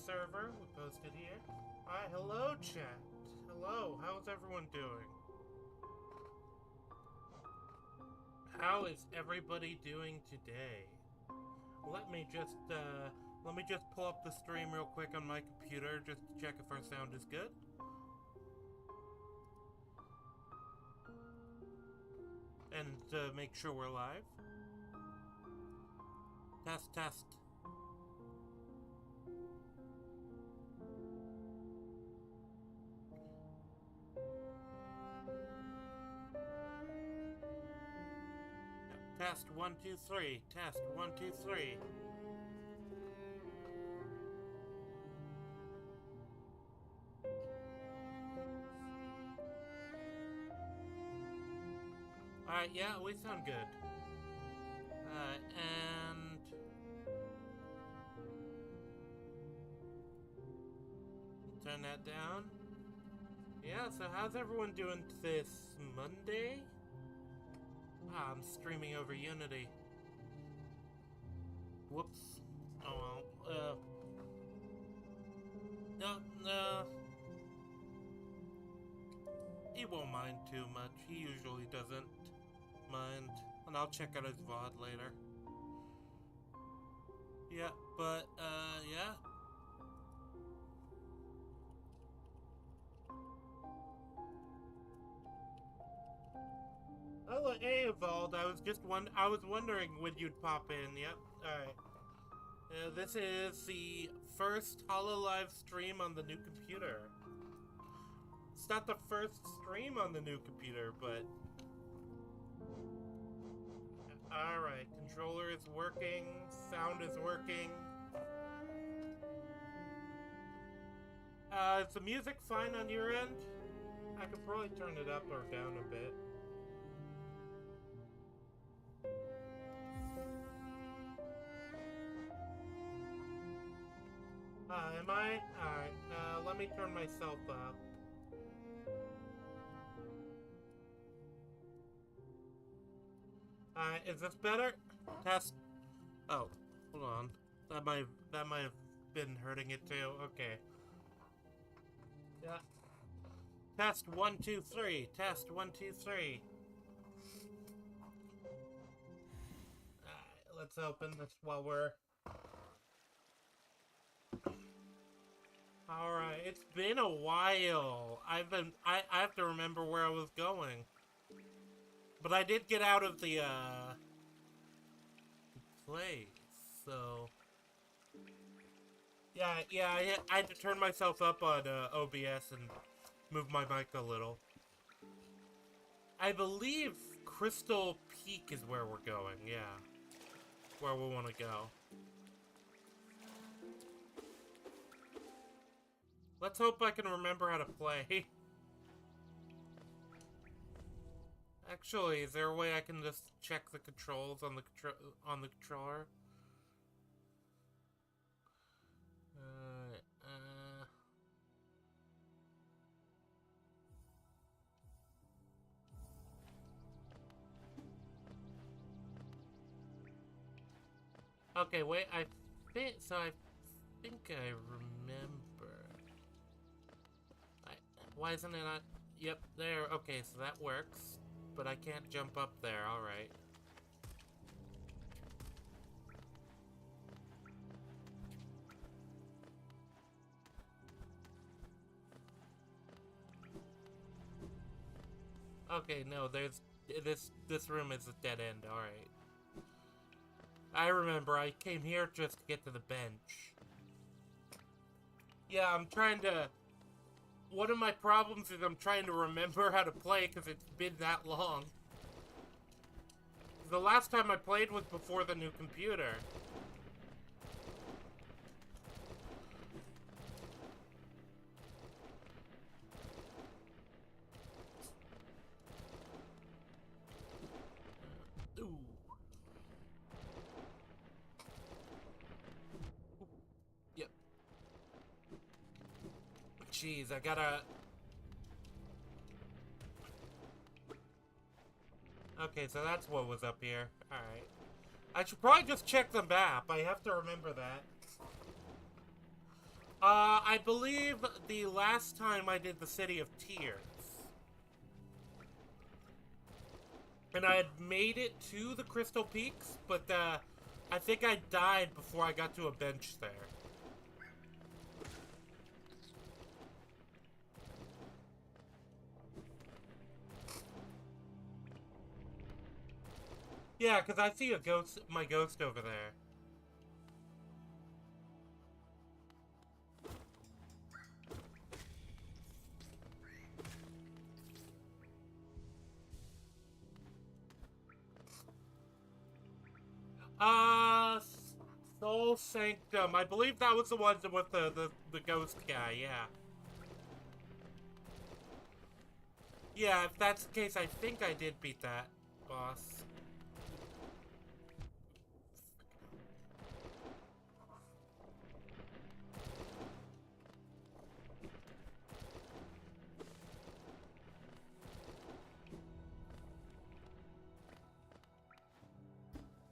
server. We posted here. Alright, hello chat. Hello, how's everyone doing? How is everybody doing today? Let me just pull up the stream real quick on my computer just to check if our sound is good. And make sure we're live. Test, test. Test 1 2 3. Test 1 2 3. Alright, yeah, we sound good. And turn that down. Yeah, so how's everyone doing this Monday? I'm streaming over Unity. Whoops. Oh well. No. He won't mind too much. He usually doesn't mind. And I'll check out his VOD later. Yeah, but, yeah. Oh, hey, Evolved. I was wondering when you'd pop in. Yep. Alright. This is the first HoloLive stream on the new computer. It's not the first stream on the new computer, but... Alright, controller is working, sound is working. Is the music fine on your end? I could probably turn it up or down a bit. Am I? Alright, let me turn myself up. Is this better? Test. Oh, hold on. That might have been hurting it too. Okay. Yeah. Test 1 2 3. Test 1 2 3. Alright, let's open this while we're... Alright, it's been a while. I have to remember where I was going. But I did get out of the place, so... Yeah, I had to turn myself up on OBS and move my mic a little. I believe Crystal Peak is where we're going, yeah. Where we want to go. Let's hope I can remember how to play. Actually, is there a way I can just check the controls on the controller? Okay, wait, I think I remember. Why isn't it not? Yep, there. Okay, so that works. But I can't jump up there, alright. Okay, no, there's... This room is a dead end, alright. I remember, I came here just to get to the bench. Yeah, I'm trying to... One of my problems is I'm trying to remember how to play because it's been that long. The last time I played was before the new computer. Ooh. Yep. Jeez, I gotta... Okay, so that's what was up here. Alright. I should probably just check the map. I have to remember that. I believe the last time I did the City of Tears. And I had made it to the Crystal Peaks, but I think I died before I got to a bench there. Yeah, because I see a ghost, my ghost over there. Uh, Soul Sanctum. I believe that was the one with the ghost guy, yeah. Yeah, if that's the case, I think I did beat that boss.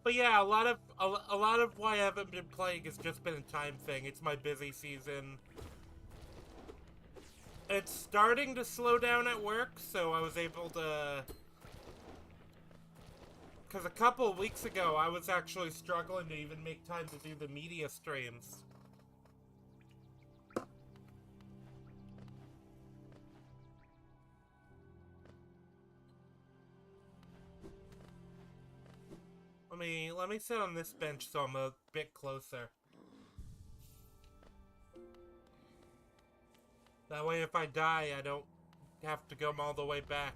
But yeah, a lot of why I haven't been playing has just been a time thing. It's my busy season. It's starting to slow down at work, so I was able to... Because a couple of weeks ago, I was actually struggling to even make time to do the media streams. Let me sit on this bench so I'm a bit closer. That way if I die, I don't have to come all the way back.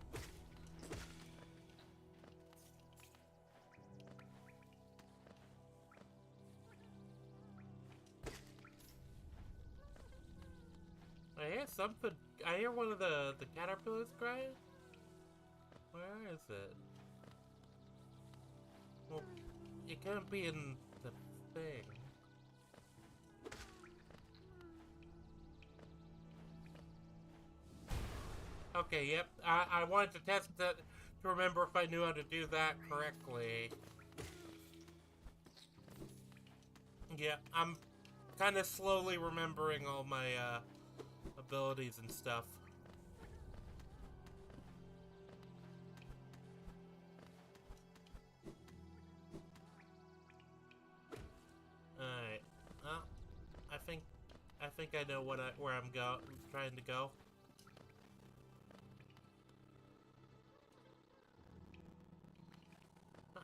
I hear something. I hear one of the caterpillars crying. Where is it? Well, it can't be in the thing. Okay, yep. I wanted to test that to remember if I knew how to do that correctly. Yeah, I'm kind of slowly remembering all my abilities and stuff. Alright. Well, I think I know where I'm trying to go.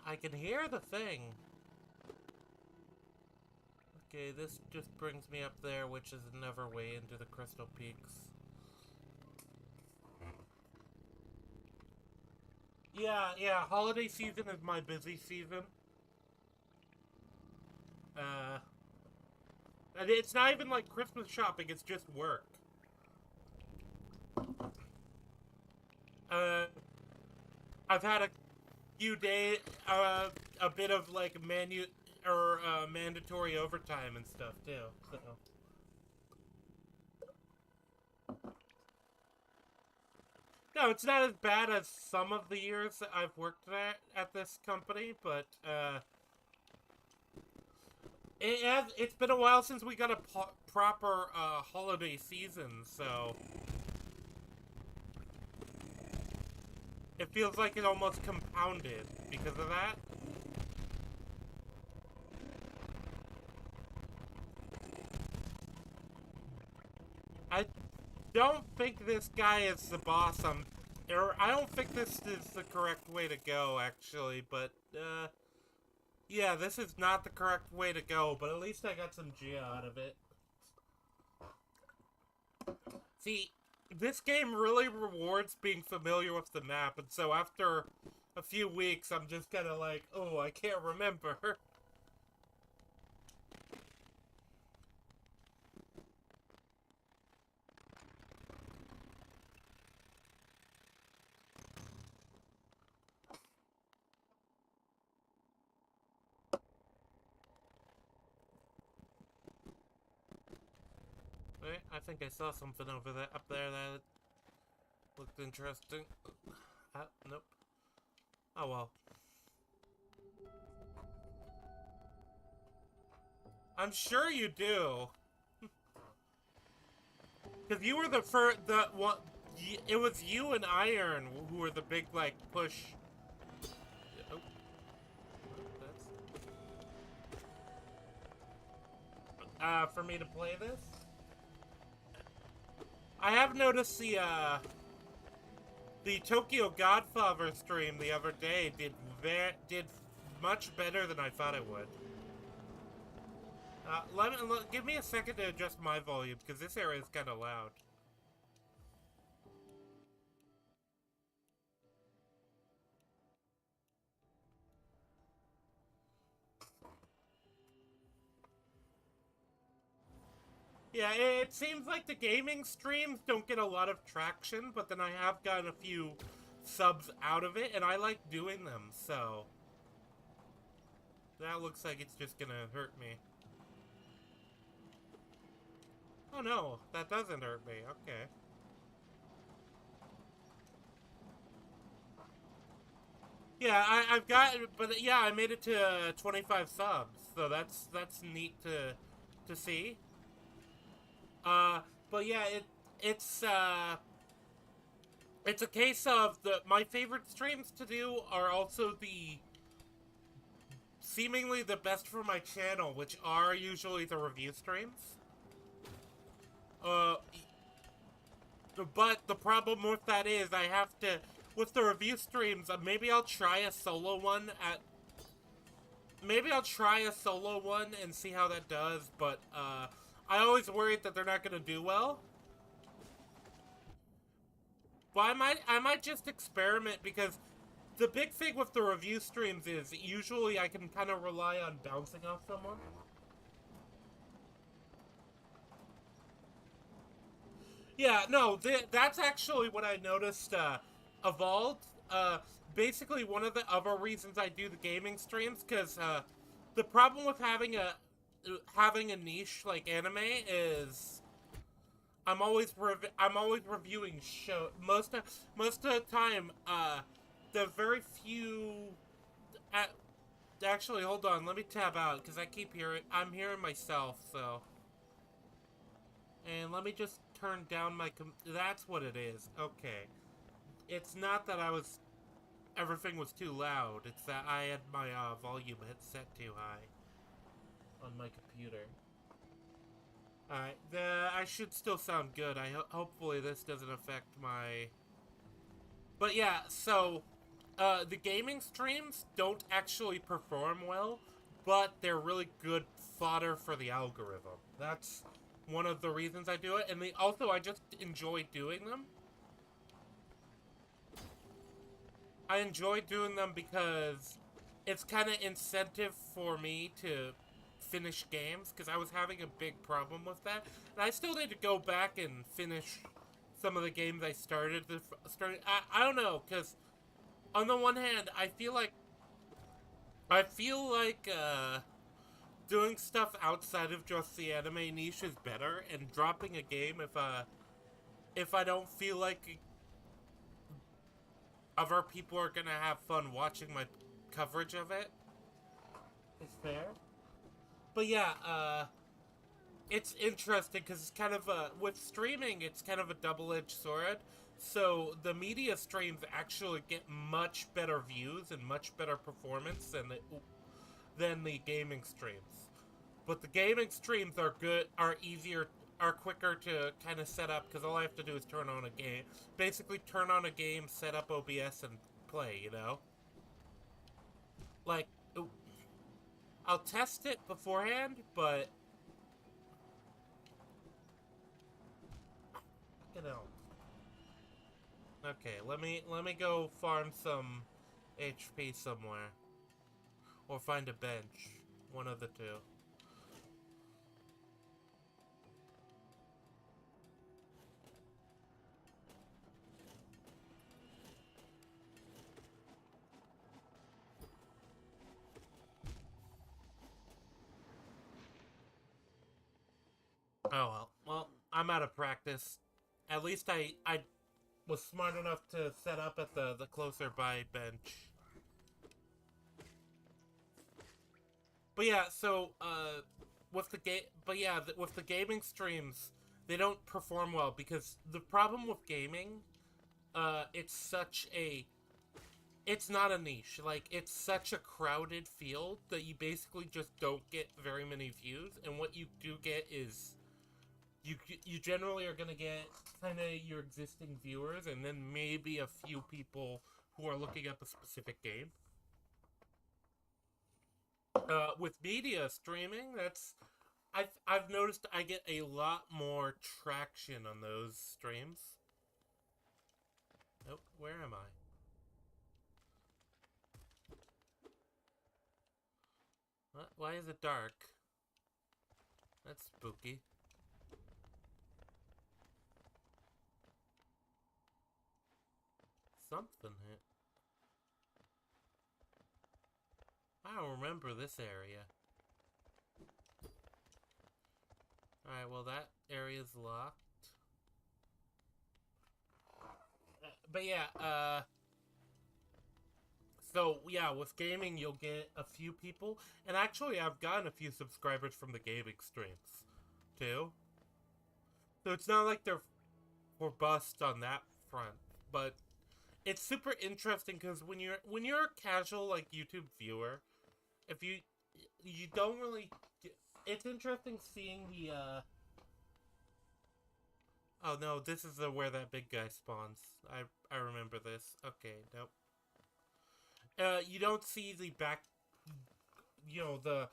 I can hear the thing. Okay, this just brings me up there, which is another way into the Crystal Peaks. Yeah, holiday season is my busy season. And it's not even like Christmas shopping, it's just work. Uh, I've had a few days, a bit of like mandatory overtime and stuff too. So. No, it's not as bad as some of the years that I've worked at this company, but it's been a while since we got a proper holiday season, so it feels like it almost compounded because of that. I don't think this guy is the boss. I don't think this is the correct way to go, actually, but, yeah, this is not the correct way to go, but at least I got some Gia out of it. See, this game really rewards being familiar with the map, and so after a few weeks, I'm just kind of like, oh, I can't remember. Right, I think I saw something over there, up there that looked interesting. Nope. Oh well. I'm sure you do. Because you were the first, the one. It was you and Iron who were the big like push. Oh, that's for me to play this. I have noticed the Tokyo Godfather stream the other day did much better than I thought it would. Give me a second to adjust my volume because this area is kind of loud. Yeah, it seems like the gaming streams don't get a lot of traction, but then I have gotten a few subs out of it, and I like doing them, so... That looks like it's just gonna hurt me. Oh no, that doesn't hurt me, okay. Yeah, I've got, but yeah, I made it to 25 subs, so that's neat to see. But yeah, it's a case of my favorite streams to do are also the seemingly the best for my channel, which are usually the review streams. Uh, but the problem with that is I have to, with the review streams, maybe I'll try a solo one maybe I'll try a solo one and see how that does, but, I always worried that they're not gonna do well. But I might just experiment because the big thing with the review streams is usually I can kind of rely on bouncing off someone. Yeah, no, that's actually what I noticed evolved. Basically, one of the other reasons I do the gaming streams, because the problem with having a niche like anime is I'm always reviewing show most of the time. The very few. Uh, Actually, hold on. Let me tab out because I'm hearing myself. So, and let me just turn down my. That's what it is. Okay, it's not that everything was too loud. It's that I had my volume set too high on my computer. Alright, I should still sound good. Hopefully this doesn't affect my... But yeah, so, the gaming streams don't actually perform well, but they're really good fodder for the algorithm. That's one of the reasons I do it, and also I just enjoy doing them. I enjoy doing them because it's kind of incentive for me to finish games, because I was having a big problem with that. And I still need to go back and finish some of the games I started. I don't know, because on the one hand, I feel like doing stuff outside of just the anime niche is better, and dropping a game if I don't feel like other people are gonna have fun watching my coverage of it is fair. But yeah, it's interesting because it's kind of with streaming, it's kind of a double-edged sword. So the media streams actually get much better views and much better performance than the gaming streams. But the gaming streams are quicker to kind of set up because all I have to do is basically turn on a game, set up OBS, and play. You know, like. I'll test it beforehand, but you know. Okay, let me go farm some HP somewhere, or find a bench. One of the two. Oh well. Well, I'm out of practice. At least I was smart enough to set up at the closer by bench. But yeah, so with the with the gaming streams, they don't perform well because the problem with gaming, it's such a it's not a niche. Like, it's such a crowded field that you basically just don't get very many views, and what you do get is you generally are gonna get kind of your existing viewers, and then maybe a few people who are looking up a specific game. With media streaming, I've noticed I get a lot more traction on those streams. Oh, where am I? What? Why is it dark? That's spooky. Something hit. I don't remember this area. Alright, well that area's locked. But yeah, so yeah, with gaming you'll get a few people. And actually I've gotten a few subscribers from the gaming streams, too. So it's not like we're bust on that front. But it's super interesting because when you're a casual, like, YouTube viewer, if you don't really... It's interesting seeing the, Oh no, this is where that big guy spawns. I remember this. Okay, nope. You don't see the back, the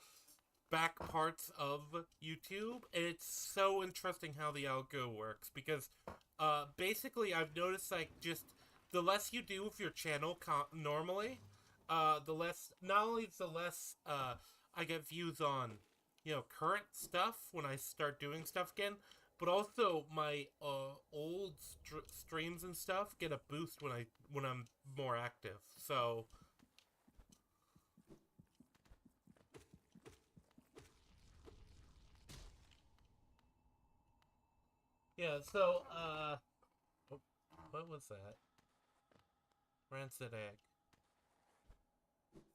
back parts of YouTube. It's so interesting how the algo works because, basically I've noticed, like, just the less you do with your channel normally, the less, not only is the less, I get views on, current stuff when I start doing stuff again, but also my old streams and stuff get a boost when I'm more active. So yeah, so what was that? Rancid egg.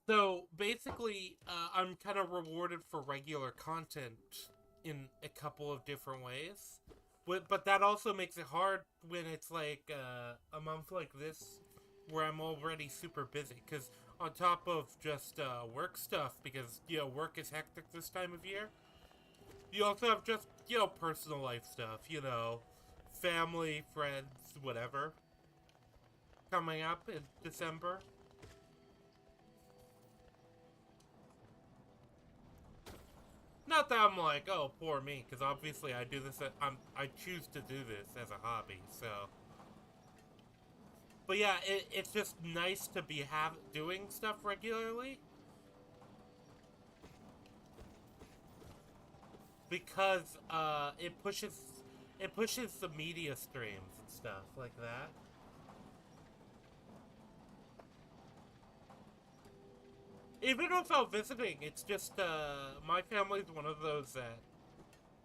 So basically, I'm kind of rewarded for regular content in a couple of different ways. But that also makes it hard when it's like a month like this where I'm already super busy. Because on top of just work stuff, because, work is hectic this time of year, you also have just, personal life stuff, family, friends, whatever, coming up in December. Not that I'm like, oh, poor me, because obviously I do this. I choose to do this as a hobby. So, but yeah, it's just nice to be doing stuff regularly because it pushes the media streams and stuff like that. Even without visiting, it's just my family's one of those that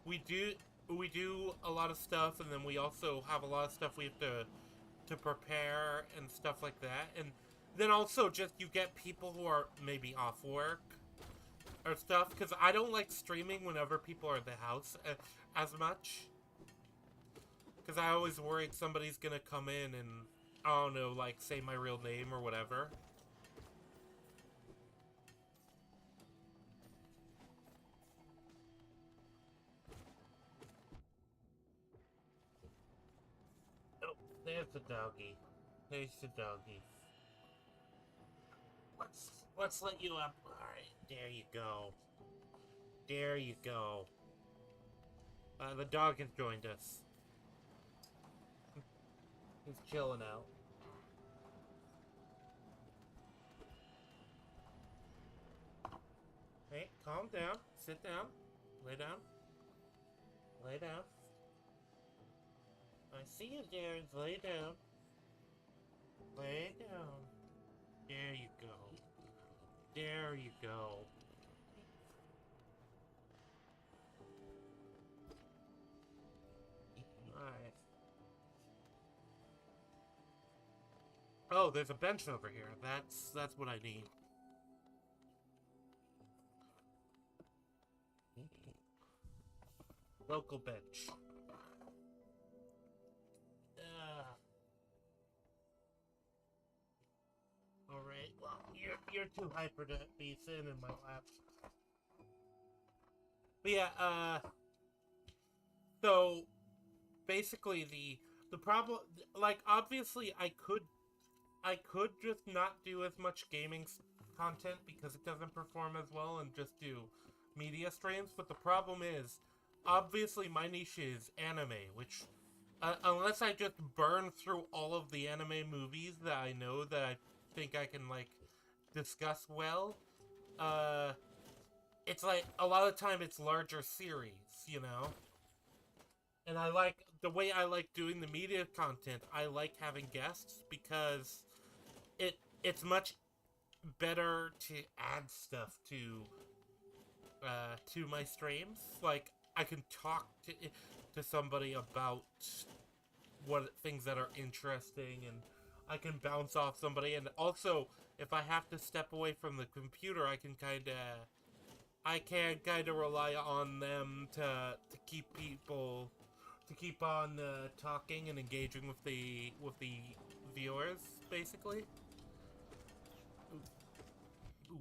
we do we do a lot of stuff, and then we also have a lot of stuff we have to prepare and stuff like that. And then also just you get people who are maybe off work or stuff, because I don't like streaming whenever people are at the house as much, because I always worried somebody's gonna come in and, I don't know, like, say my real name or whatever. Oh, there's the doggy. There's the doggy. Let's let you up. Alright, there you go. There you go. The dog has joined us. He's chilling out. Hey, calm down. Sit down. Lay down. Lay down. I see you, Darren. Lay down. Lay down. There you go. There you go. Alright. Oh, there's a bench over here. That's what I need. Local bench. you're too hyper to be sitting in my lap. But yeah, so basically the problem, like, obviously I could just not do as much gaming content because it doesn't perform as well and just do media streams, but the problem is, obviously my niche is anime, which, unless I just burn through all of the anime movies that I know that I think I can, like, discuss well, it's like, a lot of time it's larger series, you know? And I like, the way I like doing the media content, I like having guests because it's much better to add stuff to my streams. Like, I can talk to somebody about what things that are interesting, and I can bounce off somebody, and also if I have to step away from the computer, I can kind of rely on them to keep on talking and engaging with the viewers, basically. Ooh.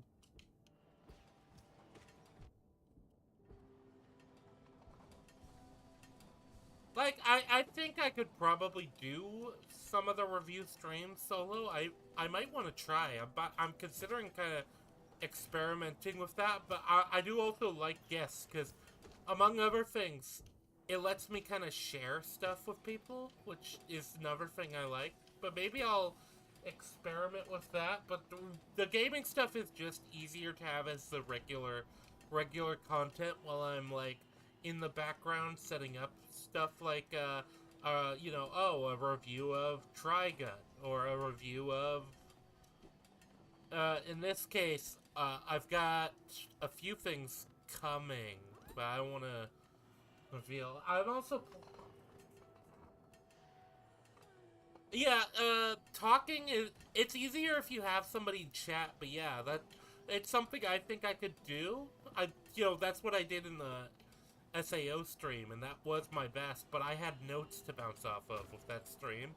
Like, I think I could probably do some of the review streams solo. I might want to try. I'm considering kind of experimenting with that, but I do also like guests, because, among other things, it lets me kind of share stuff with people, which is another thing I like. But maybe I'll experiment with that. But the gaming stuff is just easier to have as the regular content while I'm, like, in the background setting up stuff, like a review of Trigun, or a review of in this case, I've got a few things coming, but I don't want to reveal. I'm also, yeah, talking it's easier if you have somebody chat, but yeah, it's something I think I could do. That's what I did in the SAO stream, and that was my best, but I had notes to bounce off of with that stream.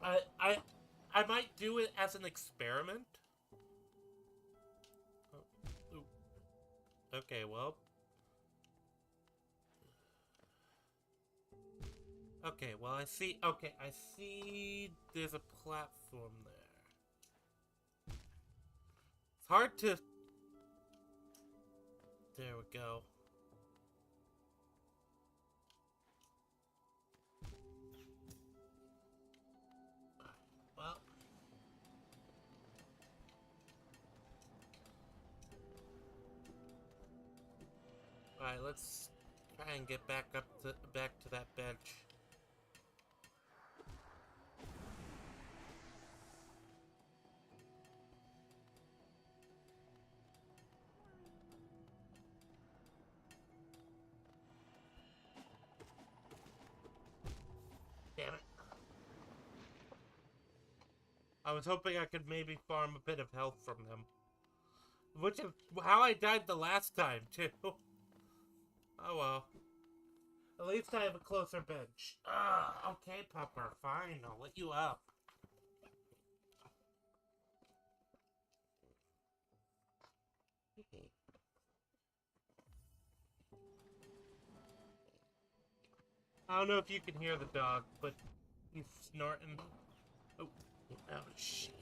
I, I, I might do it as an experiment. Oh, okay, well. Okay, well, I see there's a platform there. It's hard to... There we go. Well... Alright, let's try and get back to that bench. Damn it. I was hoping I could maybe farm a bit of health from them. Which is how I died the last time, too. Oh well. At least I have a closer bench. Okay, Pupper, fine, I'll let you up. I don't know if you can hear the dog, but he's snorting. Oh, shit.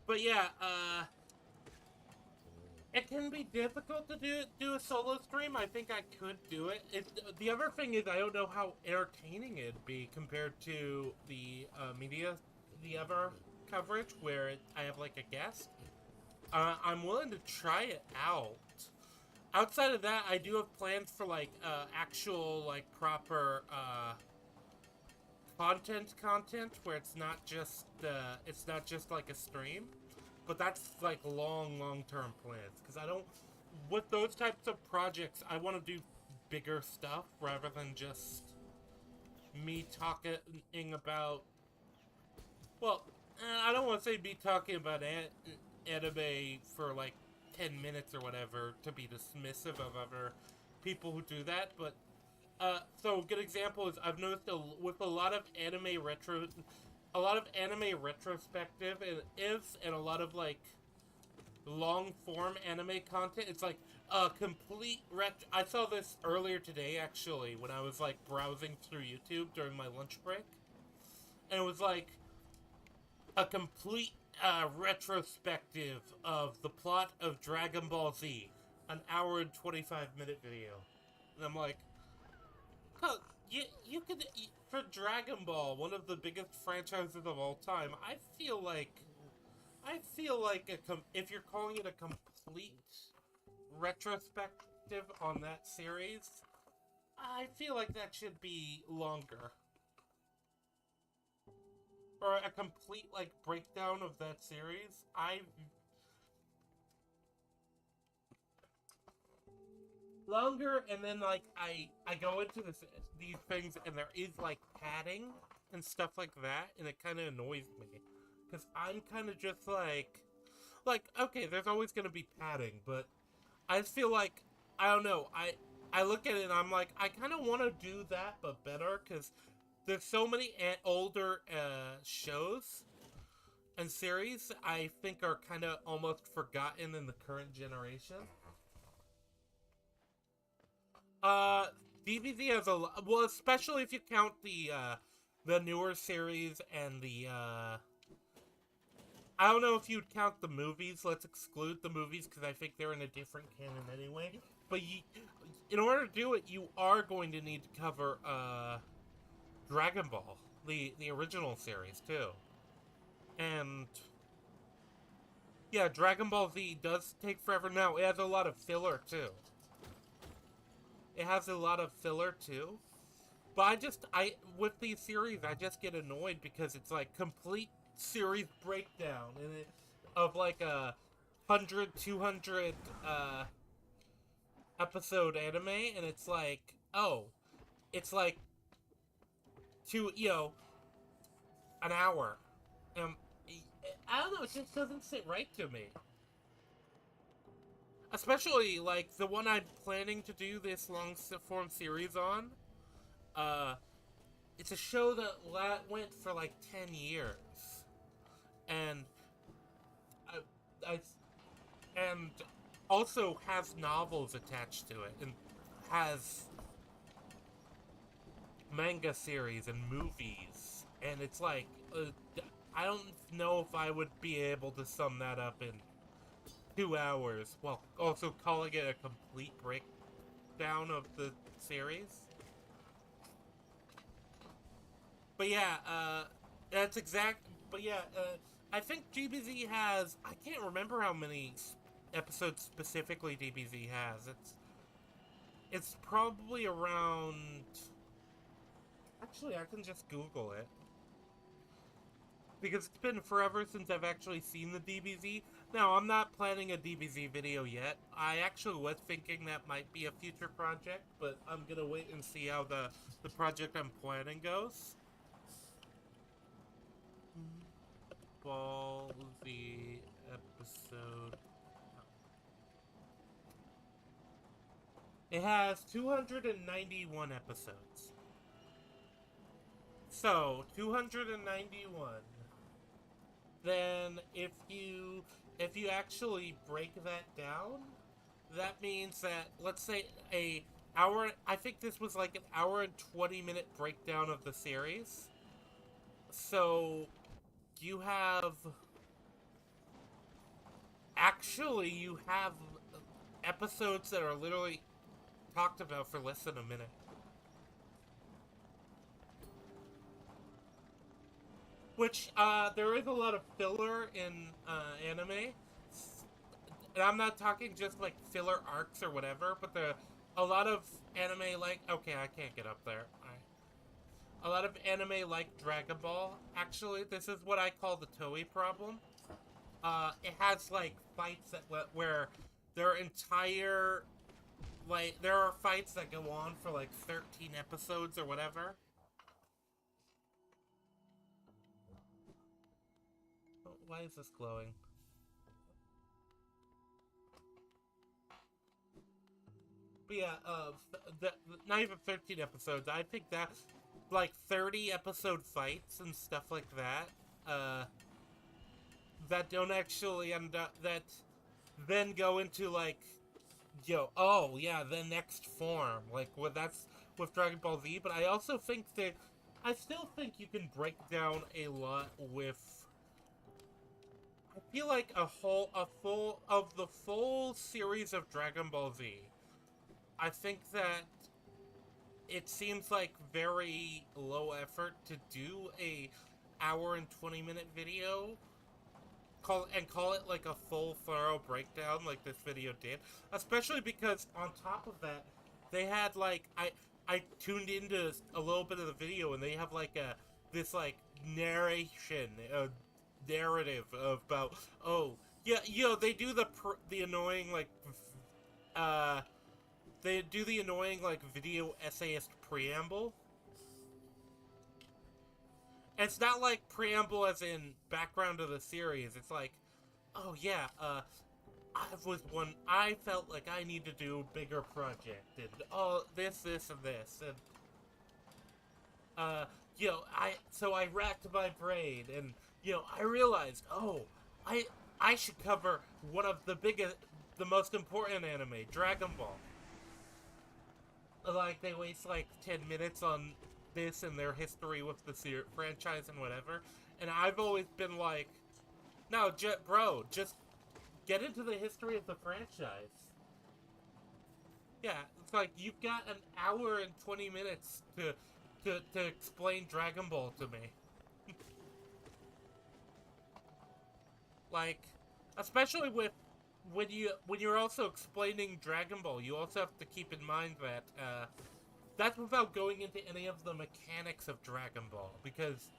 But yeah, it can be difficult to do a solo stream. I think I could do it. The other thing is, I don't know how entertaining it'd be compared to the the other coverage where I have, like, a guest. I'm willing to try it out. Outside of that, I do have plans for, like, actual, like, proper, content where it's not just like a stream, but that's, like, long-term plans, because I don't, with those types of projects, I want to do bigger stuff rather than just me talking about, well, I don't want to say me talking about anime for, like, 10 minutes or whatever to be dismissive of other people who do that, but so a good example is, I've noticed with a lot of anime retro a lot of anime retrospective and a lot of like long form anime content. It's like a complete I saw this earlier today actually when I was like browsing through YouTube during my lunch break, and it was like a complete retrospective of the plot of Dragon Ball Z, an hour and 25-minute video, and I'm like, huh, you could for Dragon Ball, one of the biggest franchises of all time. I feel like if you're calling it a complete retrospective on that series, I feel like that should be longer. Or a complete, like, breakdown of that series. Longer, and then, like, I go into these things, and there is, like, padding and stuff like that, and it kind of annoys me. Because I'm kind of just like, okay, there's always going to be padding, but I just feel like, I don't know, I look at it and I'm like, I kind of want to do that, but better, because there's so many older shows and series I think are kind of almost forgotten in the current generation. Uh, DBZ has a lot, well, especially if you count the newer series and I don't know if you'd count the movies. Let's exclude the movies because I think they're in a different canon anyway. But in order to do it, you are going to need to cover Dragon Ball, the original series too. And yeah, Dragon Ball Z does take forever. Now it has a lot of filler too. It has a lot of filler too. But I with these series, I just get annoyed because it's like complete series breakdown and of like a 100, 200 episode anime, and it's like, oh, it's like an hour. Um, I don't know, it just doesn't sit right to me. Especially like the one I'm planning to do this long form series on. Uh, it's a show that went for like 10 years, and I and also has novels attached to it, and has manga series and movies, and it's like I don't know if I would be able to sum that up in 2 hours, while also calling it a complete breakdown of the series. But yeah, that's exact. But yeah, I think DBZ has. I can't remember how many episodes specifically DBZ has. It's probably around. Actually, I can just Google it because it's been forever since I've actually seen the DBZ. Now, I'm not planning a DBZ video yet. I actually was thinking that might be a future project, but I'm gonna wait and see how the project I'm planning goes. Ball Z episode. It has 291 episodes. So, 291. Then if you actually break that down, that means that, let's say I think this was like an hour and 20-minute breakdown of the series. So you have you have episodes that are literally talked about for less than a minute. Which, there is a lot of filler in anime. And I'm not talking just like filler arcs or whatever, but a lot of anime like, okay, I can't get up there. A lot of anime like Dragon Ball. Actually, this is what I call the Toei problem. It has like fights where their entire there are fights that go on for like 13 episodes or whatever. Oh, why is this glowing? But yeah, not even 13 episodes. I think like 30 episode fights and stuff like that. Uh, that don't actually end up that then go into like oh yeah, the next form. Like what that's with Dragon Ball Z, but I also think that I still think you can break down a lot with I feel like the full series of Dragon Ball Z. I think that it seems like very low effort to do a hour and 20-minute video call it like a full thorough breakdown like this video did, especially because on top of that they had like I tuned into a little bit of the video and they have like this like narration narrative about oh yeah, they do the annoying like uh they do the annoying like video essayist preamble. It's not like preamble as in background of the series. It's like, oh yeah, I felt like I need to do a bigger project and this, and this, and so I racked my brain and I realized, oh, I I should cover one of the most important anime, Dragon Ball. Like they waste like 10 minutes on this and their history with the franchise and whatever, and I've always been like, no, bro, just get into the history of the franchise. Yeah, it's like you've got an hour and 20 minutes to explain Dragon Ball to me. Like, especially with when you're also explaining Dragon Ball, you also have to keep in mind that that's without going into any of the mechanics of Dragon Ball, because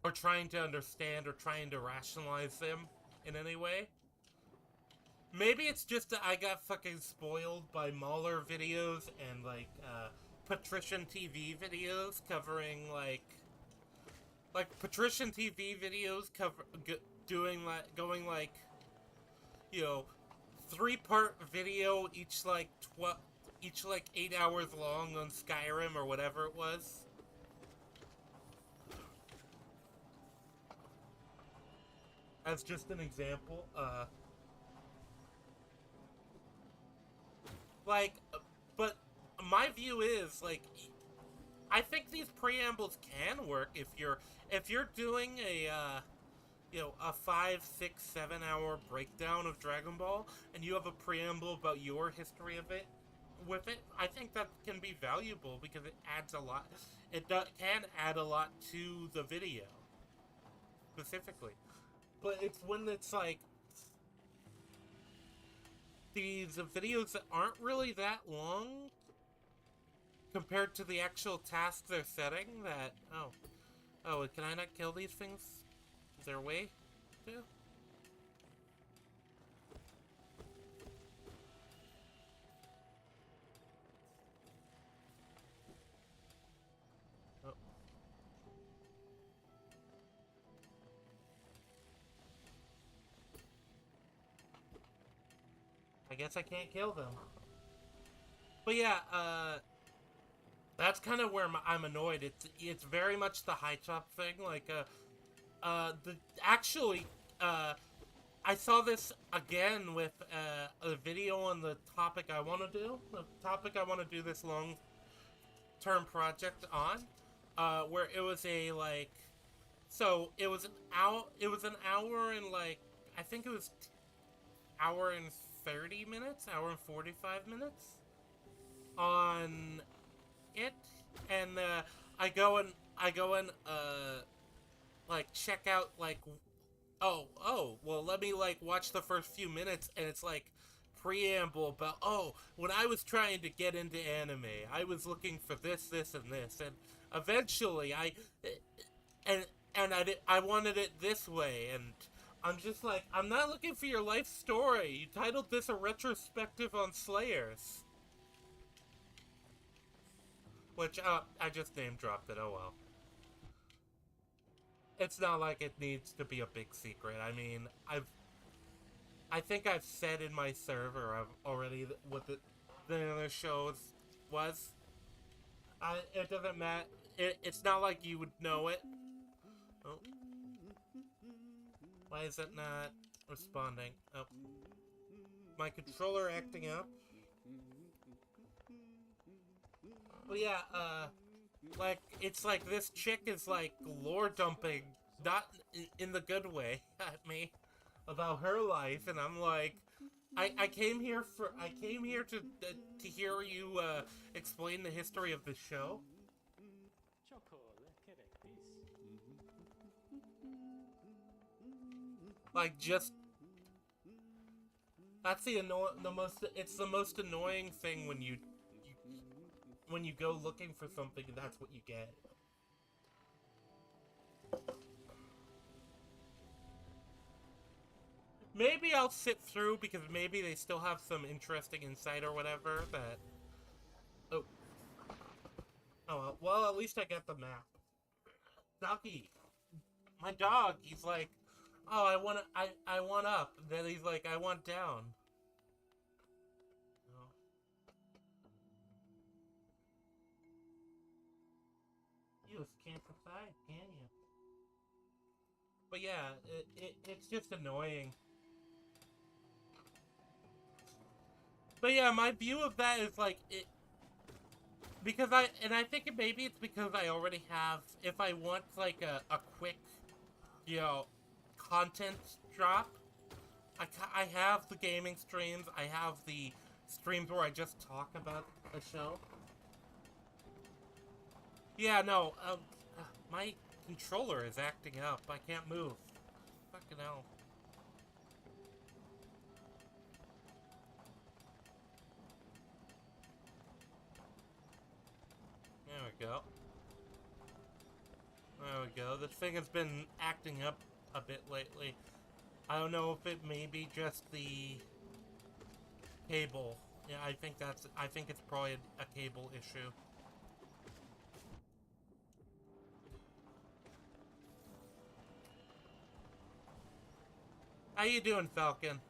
or trying to understand or trying to rationalize them in any way. Maybe it's just that I got fucking spoiled by Mauler videos and like Patrician TV videos covering like Patrician TV videos doing like going like 3-part video each like 8 hours long on Skyrim or whatever it was. As just an example, like, but my view is like, I think these preambles can work if you're doing a 5, 6, 7 hour breakdown of Dragon Ball, and you have a preamble about your history of it with it. I think that can be valuable because it adds a lot. Can add a lot to the video specifically, but it's when it's like these videos that aren't really that long compared to the actual task they're setting that oh, can I not kill these things? Is there a way to? Oh. I guess I can't kill them. But yeah, that's kind of where I'm annoyed. It's very much the high chop thing. Like, I saw this again with a video on the topic I want to do. The topic I want to do this long-term project on, where it was so it was an hour. It was an hour and I think it was hour and 30 minutes, hour and 45 minutes on it, and I go and check out well, let me watch the first few minutes, and it's like preamble about when I was trying to get into anime, I was looking for this, and this, and eventually I wanted it this way, and I'm just like, I'm not looking for your life story. You titled this a retrospective on Slayers. Which, I just name dropped it, oh well. It's not like it needs to be a big secret. I mean, I think I've said in my server already what the other shows was. It doesn't matter. it's not like you would know it. Oh. Why is it not responding? Oh. My controller acting up. But yeah, like, it's like this chick is like lore dumping, not in the good way, at me about her life, and I'm like, I came here to hear you explain the history of the show. Like, just that's it's the most annoying thing when you go looking for something and that's what you get. Maybe I'll sit through because maybe they still have some interesting insight or whatever that... Oh. Oh, well, at least I got the map. Ducky. My dog, he's like, oh, I want up. Then he's like, I want down. Oh. You just can't decide, can you? But yeah, it's just annoying. But yeah, my view of that is like, because I think maybe it's because I already have, if I want like a quick, you know, content drop, I have the gaming streams, I have the streams where I just talk about a show. Yeah, no, my controller is acting up, I can't move. Fucking hell. There we go. There we go. This thing has been acting up a bit lately. I don't know if it may be just the cable. Yeah, I think it's probably a cable issue. How you doing, Falcon?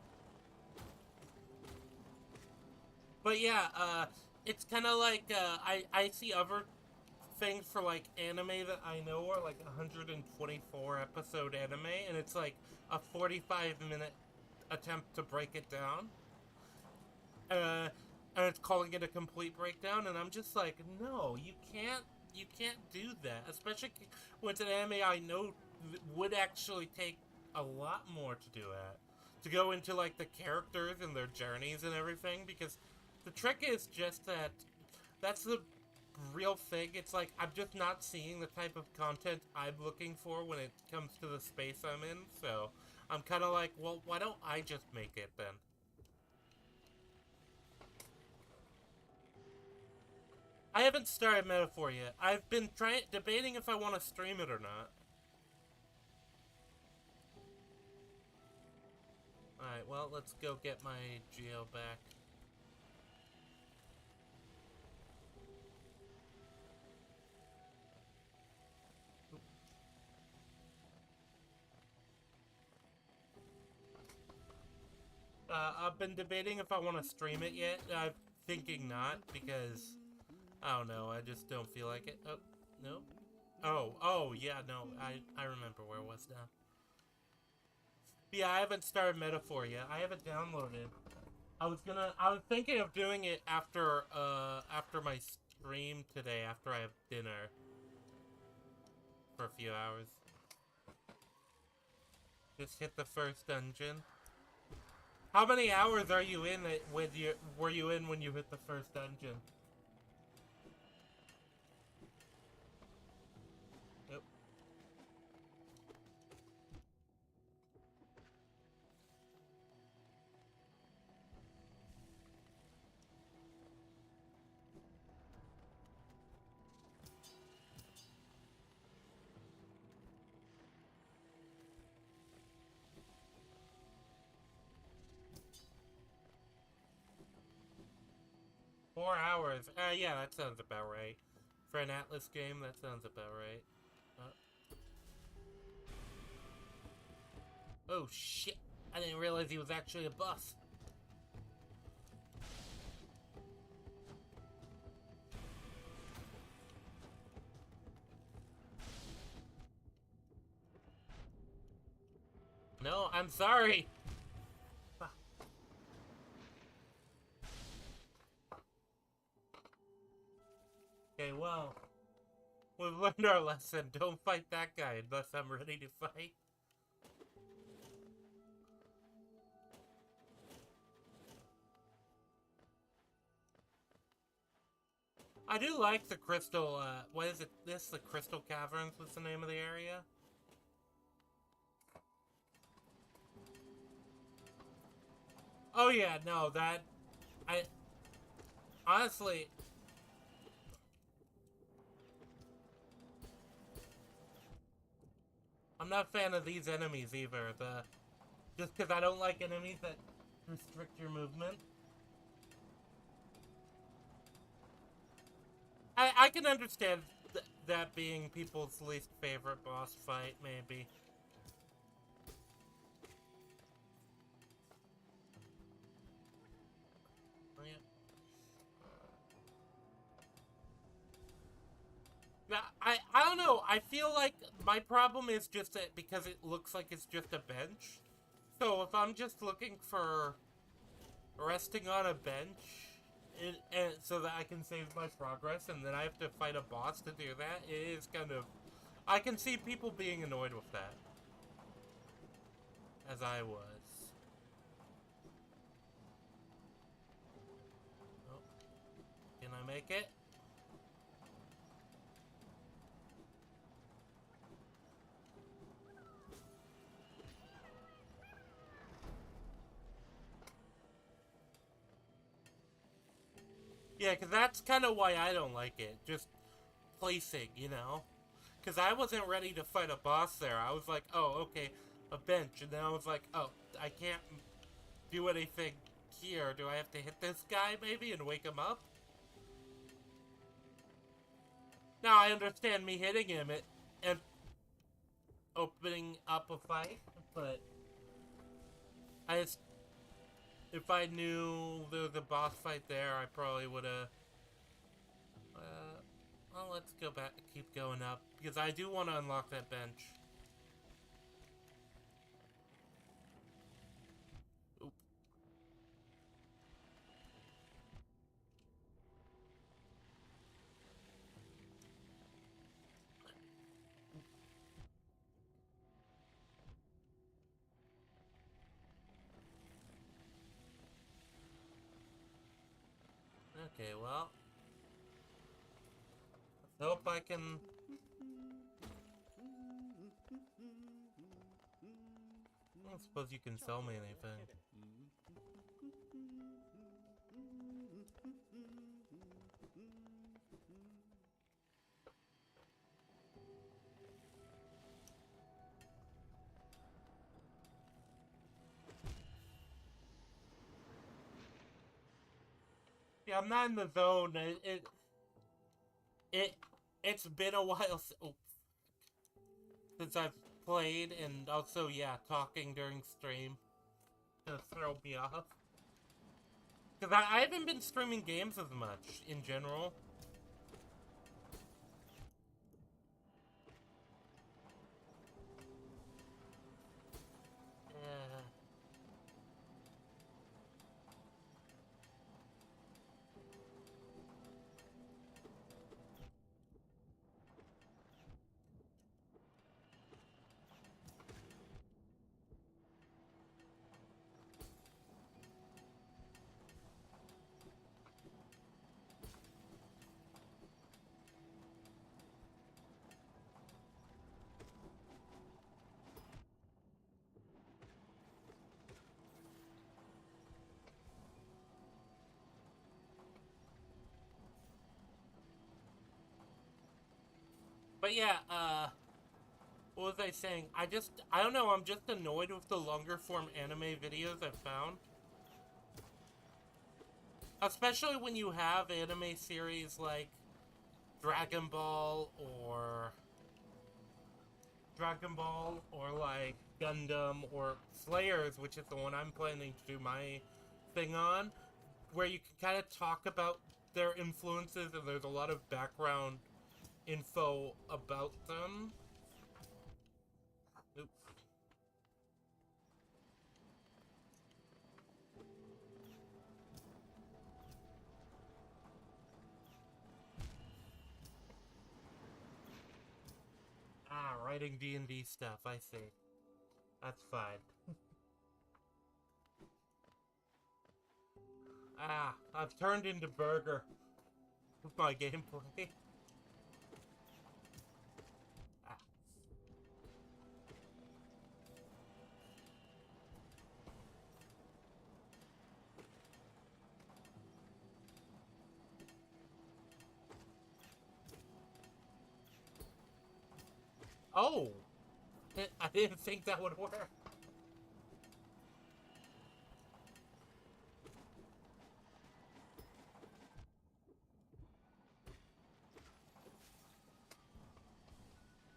But yeah, it's kind of like, I see other things for, like, anime that I know are, like, 124 episode anime, and it's, like, a 45-minute attempt to break it down. And it's calling it a complete breakdown, and I'm just like, no, you can't do that. Especially when it's an anime I know would actually take a lot more to do it. To go into, like, the characters and their journeys and everything, because the trick is just that that's the real thing. It's like, I'm just not seeing the type of content I'm looking for when it comes to the space I'm in, so I'm kind of like, well, why don't I just make it then? I haven't started Metaphor yet. I've been debating if I want to stream it or not. Alright, well, let's go get my Geo back. I've been debating if I want to stream it yet. I'm thinking not, because I don't know, I just don't feel like it. Oh, no? Oh, yeah, no, I remember where it was now. Yeah, I haven't started Metaphor yet. I haven't downloaded. I was thinking of doing it after my stream today, after I have dinner. For a few hours. Just hit the first dungeon. How many hours are you in it were you in when you hit the first dungeon? Yep. 4 hours. Yeah, that sounds about right. For an Atlas game, that sounds about right. Oh shit! I didn't realize he was actually a boss. I'm sorry. Okay, well, we've learned our lesson. Don't fight that guy unless I'm ready to fight. I do like the crystal, what is it? The Crystal Caverns was the name of the area? Oh yeah, no, honestly, I'm not a fan of these enemies either, just because I don't like enemies that restrict your movement. I can understand that being people's least favorite boss fight, maybe. Oh, yeah. Now, I don't know, I feel like my problem is just that because it looks like it's just a bench. So if I'm just looking for resting on a bench, and so that I can save my progress, and then I have to fight a boss to do that, it is kind of... I can see people being annoyed with that. As I was. Oh, can I make it? Yeah, because that's kind of why I don't like it. Just placing, you know? Because I wasn't ready to fight a boss there. I was like, oh, okay, a bench. And then I was like, oh, I can't do anything here. Do I have to hit this guy, maybe, and wake him up? Now, I understand me hitting him and opening up a fight, but I just... If I knew there was a boss fight there, I probably would have... well, let's go back and keep going up, because I do want to unlock that bench. Oop. Okay, well... Let's hope I can... I don't suppose you can sell me anything. Yeah, I'm not in the zone. It's been a while since I've played, and also, yeah, talking during stream to throw me off. Because I haven't been streaming games as much, in general. Yeah. But yeah, what was I saying? I don't know, I'm just annoyed with the longer form anime videos I've found. Especially when you have anime series like Dragon Ball or like Gundam or Slayers, which is the one I'm planning to do my thing on, where you can kind of talk about their influences and there's a lot of background info about them. Oops. hiding D&D stuff, I see. That's fine. Ah, I've turned into Burger with my gameplay. Ah. Oh! I didn't think that would work.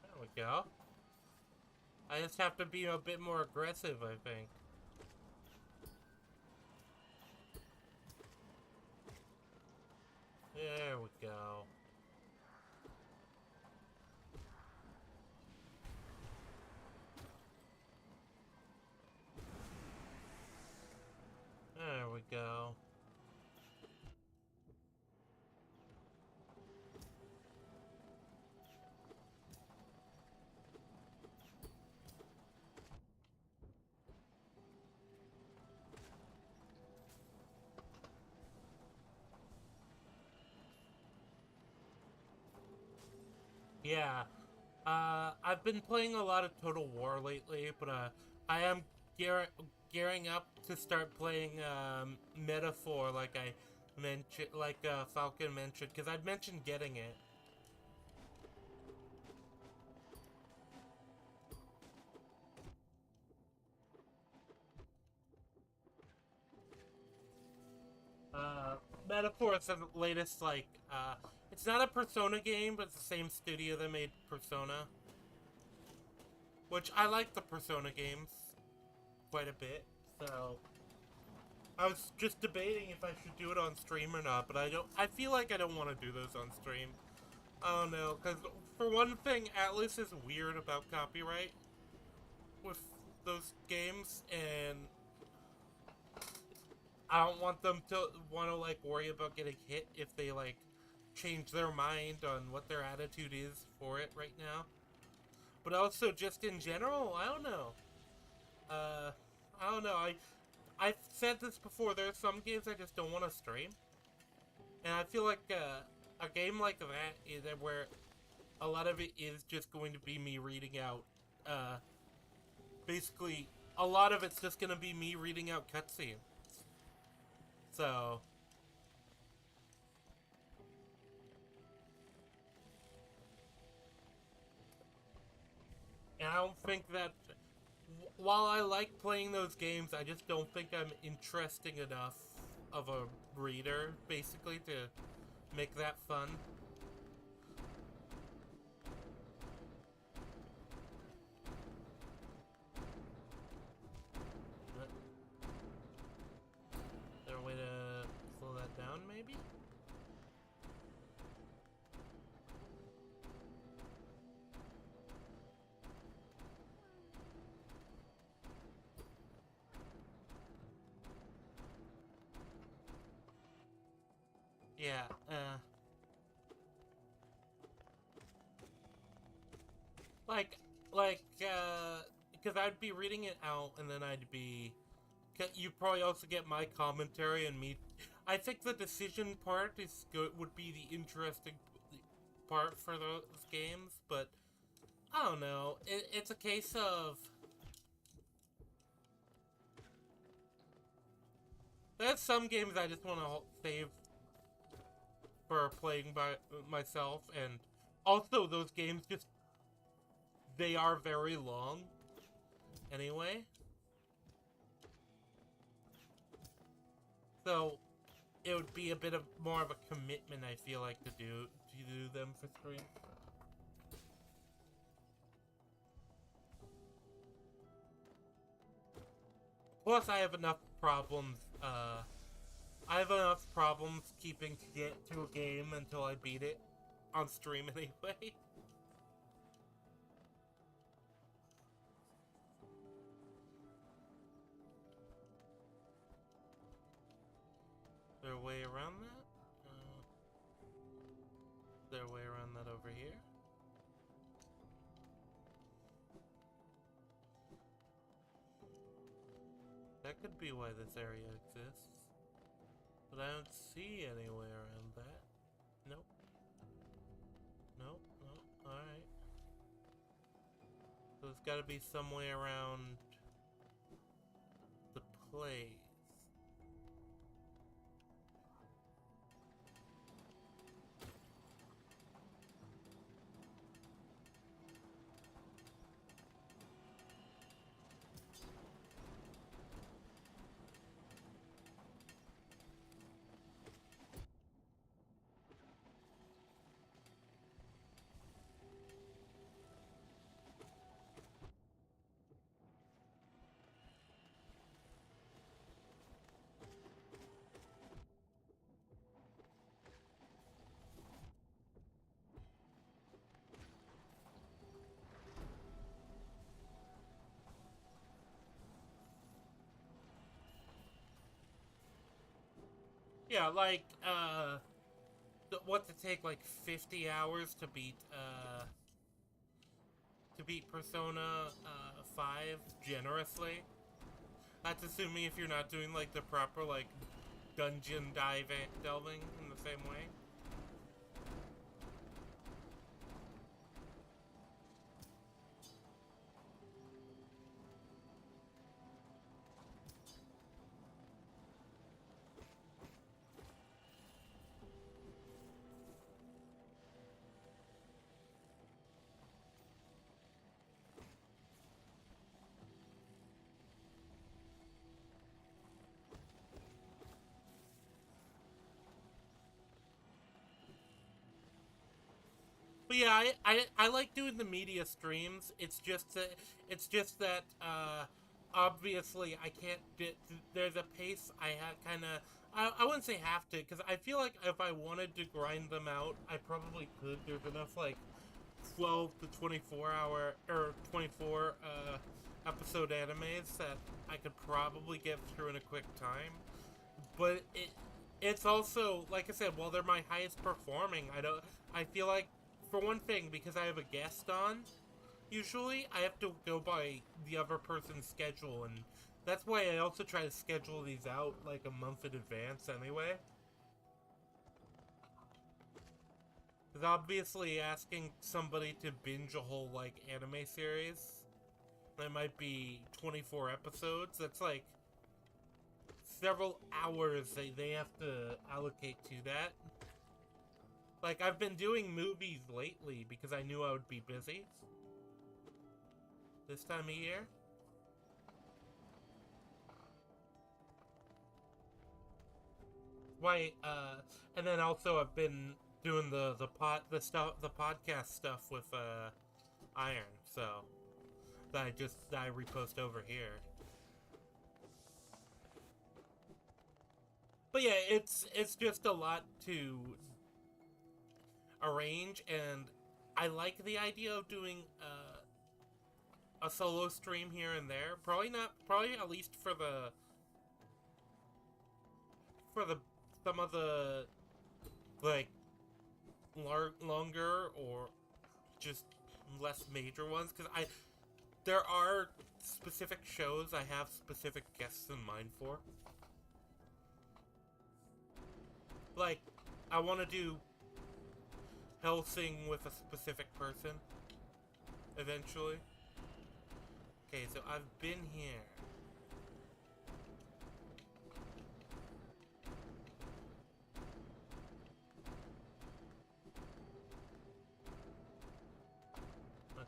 There we go. I just have to be a bit more aggressive, I think. There we go. There we go. Yeah. I've been playing a lot of Total War lately, but I am gearing up to start playing Metaphor, like I mentioned, like Falcon mentioned, because I'd mentioned getting it. Metaphor is the latest, like, it's not a Persona game, but it's the same studio that made Persona. Which, I like the Persona games quite a bit, so... I was just debating if I should do it on stream or not, but I feel like I don't want to do those on stream. I don't know, because for one thing, Atlas is weird about copyright with those games, and I don't want them to like worry about getting hit if they like change their mind on what their attitude is for it right now. But also just in general, I don't know. I don't know. I've said this before. There are some games I just don't want to stream, and I feel like a game like that is where a lot of it is just going to be me reading out. Basically, a lot of it's just going to be me reading out cutscenes. So, and I don't think that, while I like playing those games, I just don't think I'm interesting enough of a reader, basically, to make that fun. Is there a way to slow that down, maybe? Yeah, because I'd be reading it out, and then I'd be, you'd probably also get my commentary and me. I think the decision part is good, would be the interesting part for those games, but I don't know. It's a case of, there's some games I just want to save for playing by myself, and also those games just, they are very long anyway. So it would be a bit of more of a commitment, I feel like, to do them for stream. Plus, I have enough problems. I have enough problems keeping to get to a game until I beat it on stream anyway. Is there a way around that? Is there a way around that over here? That could be why this area exists. But I don't see any way around that. Nope. Nope, nope, alright. So there's gotta be some way around the place. Yeah, like, what's it take, like 50 hours to beat Persona 5 generously? That's assuming if you're not doing, like, the proper, like, dungeon delving in the same way. But yeah, I like doing the media streams. It's just that obviously I can't there's a pace I kind of I wouldn't say have to, because I feel like if I wanted to grind them out, I probably could. There's enough like 12 to 24 hour or 24 episode animes that I could probably get through in a quick time. But it's also, like I said, while they're my highest performing, I feel like, for one thing, because I have a guest on, usually I have to go by the other person's schedule, and that's why I also try to schedule these out like a month in advance anyway. Because obviously asking somebody to binge a whole like anime series that might be 24 episodes, that's like several hours they have to allocate to that. Like, I've been doing movies lately because I knew I would be busy this time of year. Why, and then also I've been doing the podcast stuff with Iron, so that I repost over here. But yeah, it's just a lot to arrange, and I like the idea of doing a solo stream here and there. Probably at least for the some of the like longer or just less major ones, because I there are specific shows I have specific guests in mind for. Like, I want to do Helsing with a specific person eventually. Okay, so I've been here.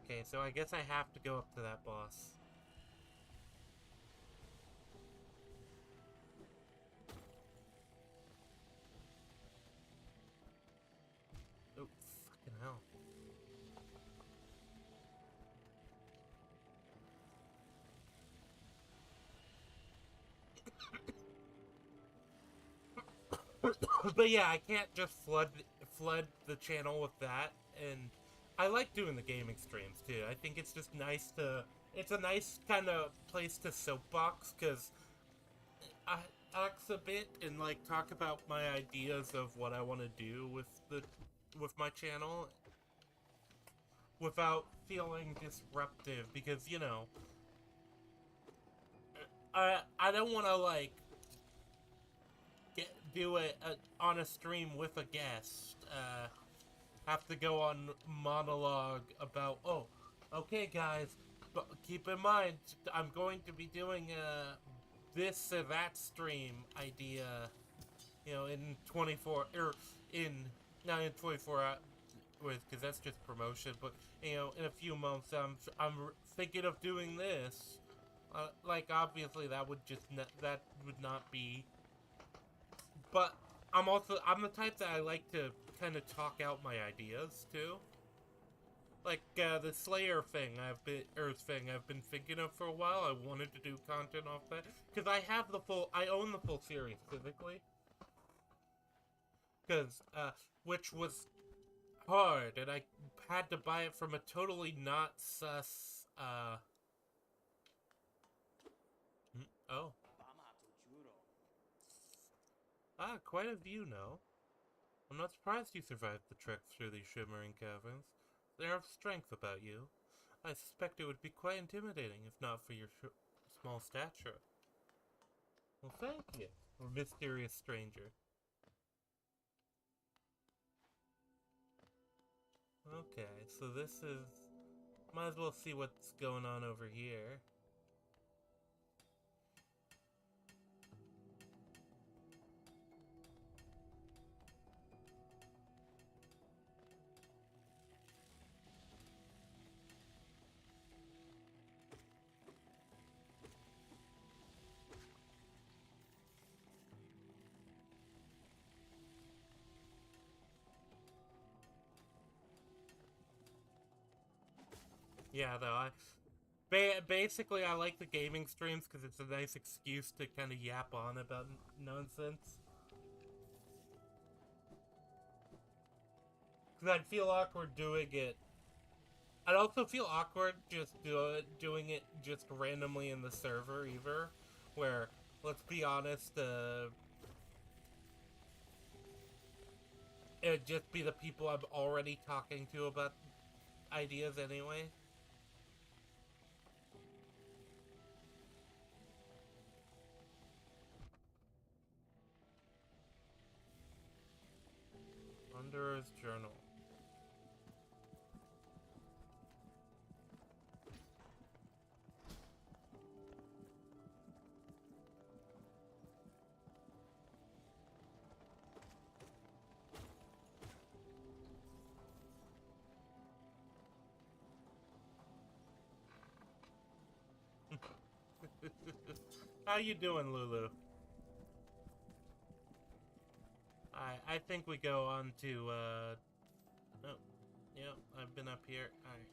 Okay, so I guess I have to go up to that boss. Oh, fucking hell. But yeah, I can't just flood the channel with that, and I like doing the gaming streams too. I think it's just nice to it's a nice kind of place to soapbox, because I ask a bit and like talk about my ideas of what I want to do with my channel without feeling disruptive, because I don't want to like do it on a stream with a guest. Have to go on monologue about, oh, okay guys, but keep in mind I'm going to be doing this or that stream idea, you know, in 24 or in not in 24 hours, because that's just promotion, but you know, in a few months I'm thinking of doing this. Like obviously that would just that would not be, but I'm the type that I like to kind of talk out my ideas too. Like the Slayer thing I've been thinking of for a while. I wanted to do content off that because I own the full series physically. Because which was hard, and I had to buy it from a totally not sus. Oh, quite a view, no? I'm not surprised you survived the trek through these shimmering caverns. They have strength about you. I suspect it would be quite intimidating if not for your small stature. Well, thank you, mysterious stranger. Okay, so this is... Might as well see what's going on over here. Yeah, though, basically, I like the gaming streams because it's a nice excuse to kind of yap on about nonsense. Because I'd feel awkward doing it. I'd also feel awkward just doing it just randomly in the server, either. Where, let's be honest, it'd just be the people I'm already talking to about ideas anyway. Wanderer's Journal. How you doing, Lulu? I think we go on to, oh, yeah, I've been up here. Alright.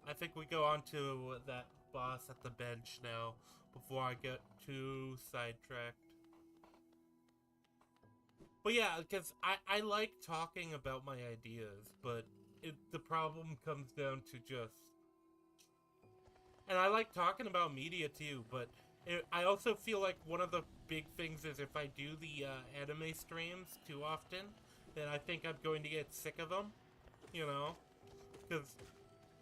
I think we go on to that boss at the bench now, before I get too sidetracked. But yeah, because I like talking about my ideas, but the problem comes down to just... And I like talking about media too, but I also feel like one of the big things is if I do the anime streams too often, then I think I'm going to get sick of them, you know? Because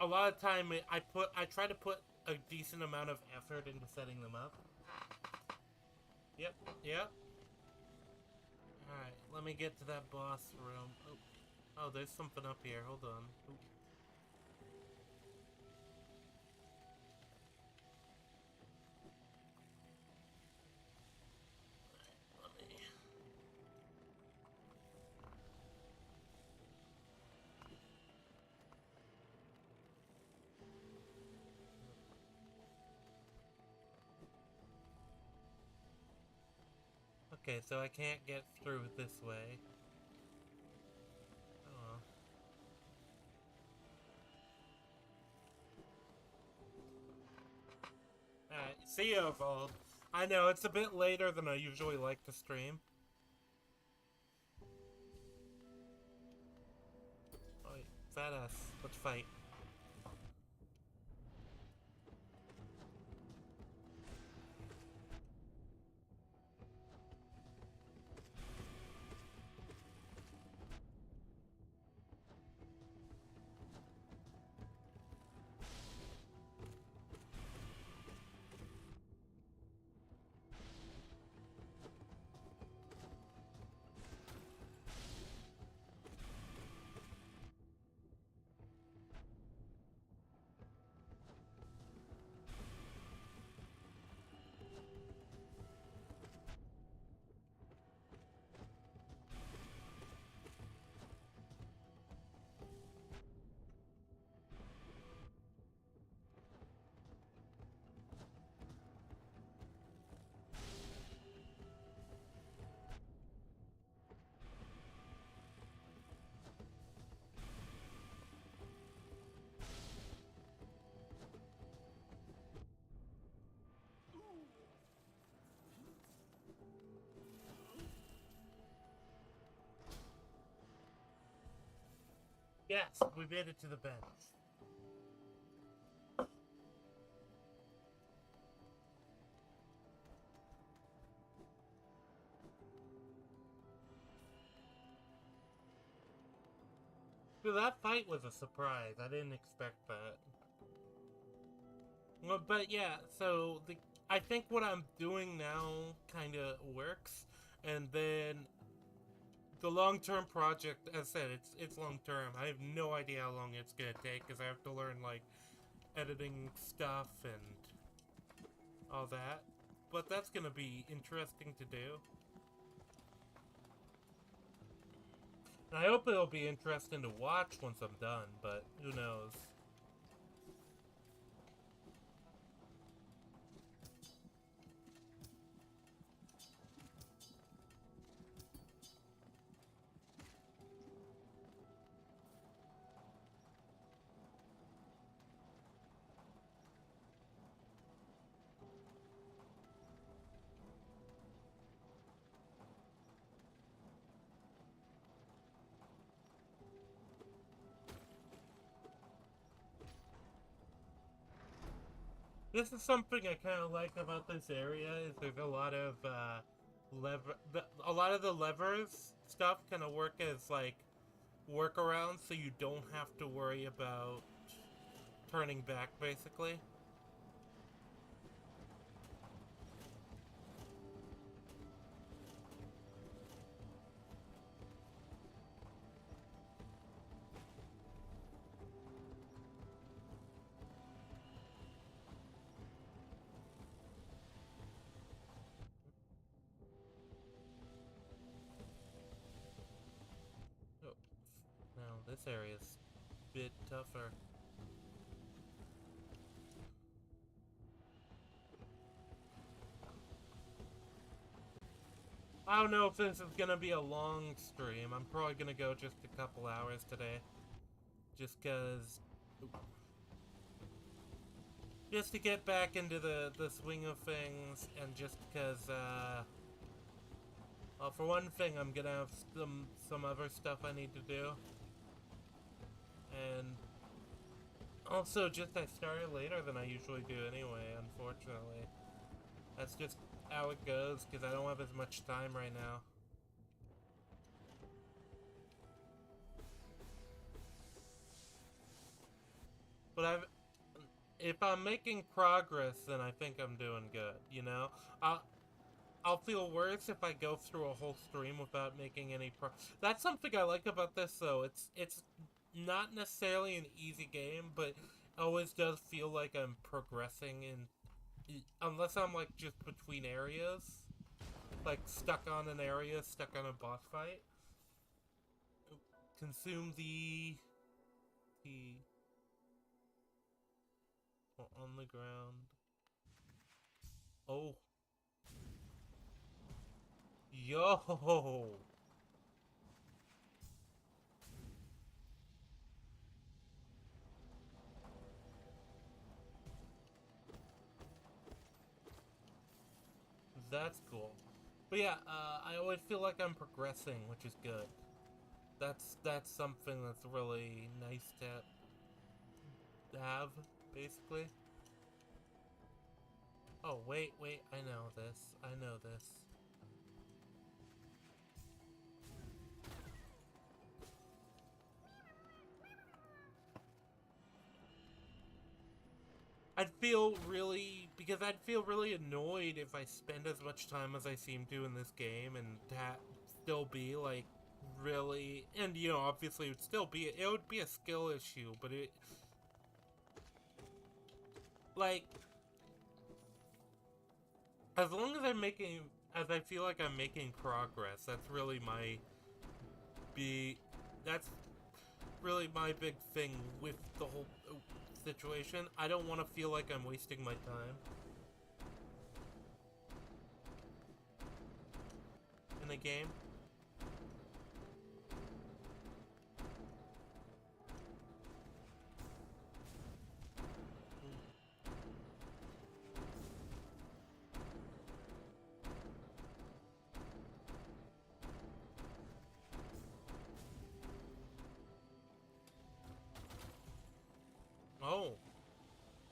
a lot of time I try to put a decent amount of effort into setting them up. Yep, yep. Alright, let me get to that boss room. Oh, there's something up here. Hold on. Ooh. Okay, so I can't get through this way. Oh. Alright, see you, Evolved. I know, it's a bit later than I usually like to stream. Alright, fat ass. Let's fight. Yes, we made it to the bench. So that fight was a surprise. I didn't expect that. Well, but yeah, so I think what I'm doing now kind of works, and then the long-term project, as I said, it's long-term. I have no idea how long it's gonna take because I have to learn like editing stuff and all that. But that's gonna be interesting to do. And I hope it'll be interesting to watch once I'm done, but who knows. This is something I kind of like about this area is there's a lot of a lot of the levers stuff kind of work as like workarounds, so you don't have to worry about turning back, basically. Oh, now this area's a bit tougher. I don't know if this is gonna be a long stream. I'm probably gonna go just a couple hours today. Just cause... Just to get back into the swing of things, and just because, well, for one thing, I'm gonna have some other stuff I need to do. And also, just I started later than I usually do anyway, unfortunately. That's just how it goes, because I don't have as much time right now. But if I'm making progress, then I think I'm doing good, you know? I'll feel worse if I go through a whole stream without making any That's something I like about this, though. It's not necessarily an easy game, but it always does feel like I'm progressing unless I'm like just between areas, like stuck on an area, stuck on a boss fight. Consume the on the ground. Oh, yo! That's cool. But yeah, I always feel like I'm progressing, which is good. That's something that's really nice to have, basically. Oh, wait, I know this. I know this. I'd feel really annoyed if I spend as much time as I seem to in this game and that still be like really, and you know, obviously it would be a skill issue, but like, as long as as I feel like I'm making progress, be, that's really my big thing with the whole situation. I don't want to feel like I'm wasting my time in the game.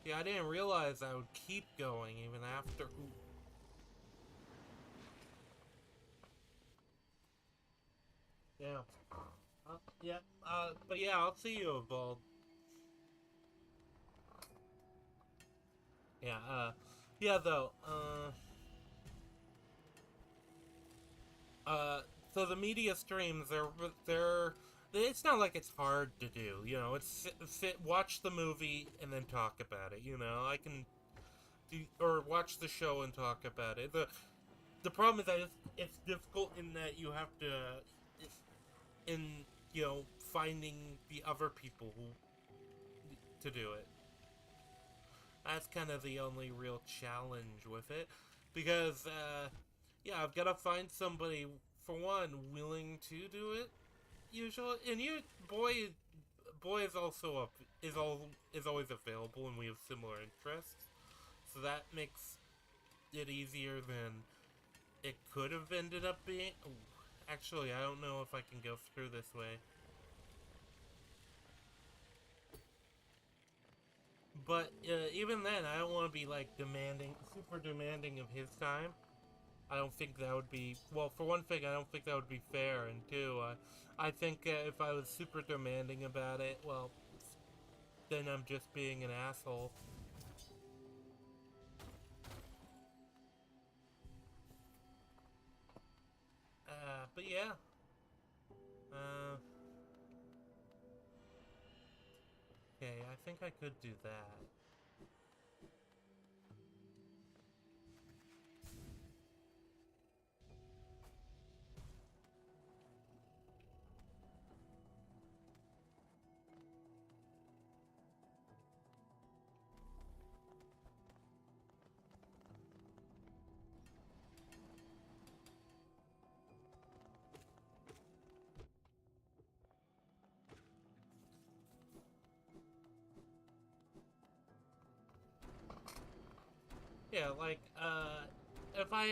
Yeah, I didn't realize I would keep going even after. Ooh. Yeah. Yeah. But yeah, I'll see you evolve. Yeah. Yeah. Though. Uh. So the media streams, they're. It's not like it's hard to do. You know, it's watch the movie and then talk about it. You know, I can do or watch the show and talk about it. The problem is that it's difficult in that you have to in you know finding the other people who to do it. That's kind of the only real challenge with it, because yeah, I've got to find somebody for one willing to do it. Usually, and you boy is also up is always available, and we have similar interests, so that makes it easier than it could have ended up being. Ooh, actually, I don't know if I can go through this way. But even then, I don't want to be like super demanding of his time. I don't think that would be well. For one thing, I don't think that would be fair, and two, I think if I was super demanding about it, well, then I'm just being an asshole. But yeah, uh, okay, I think I could do that. Yeah, like, if I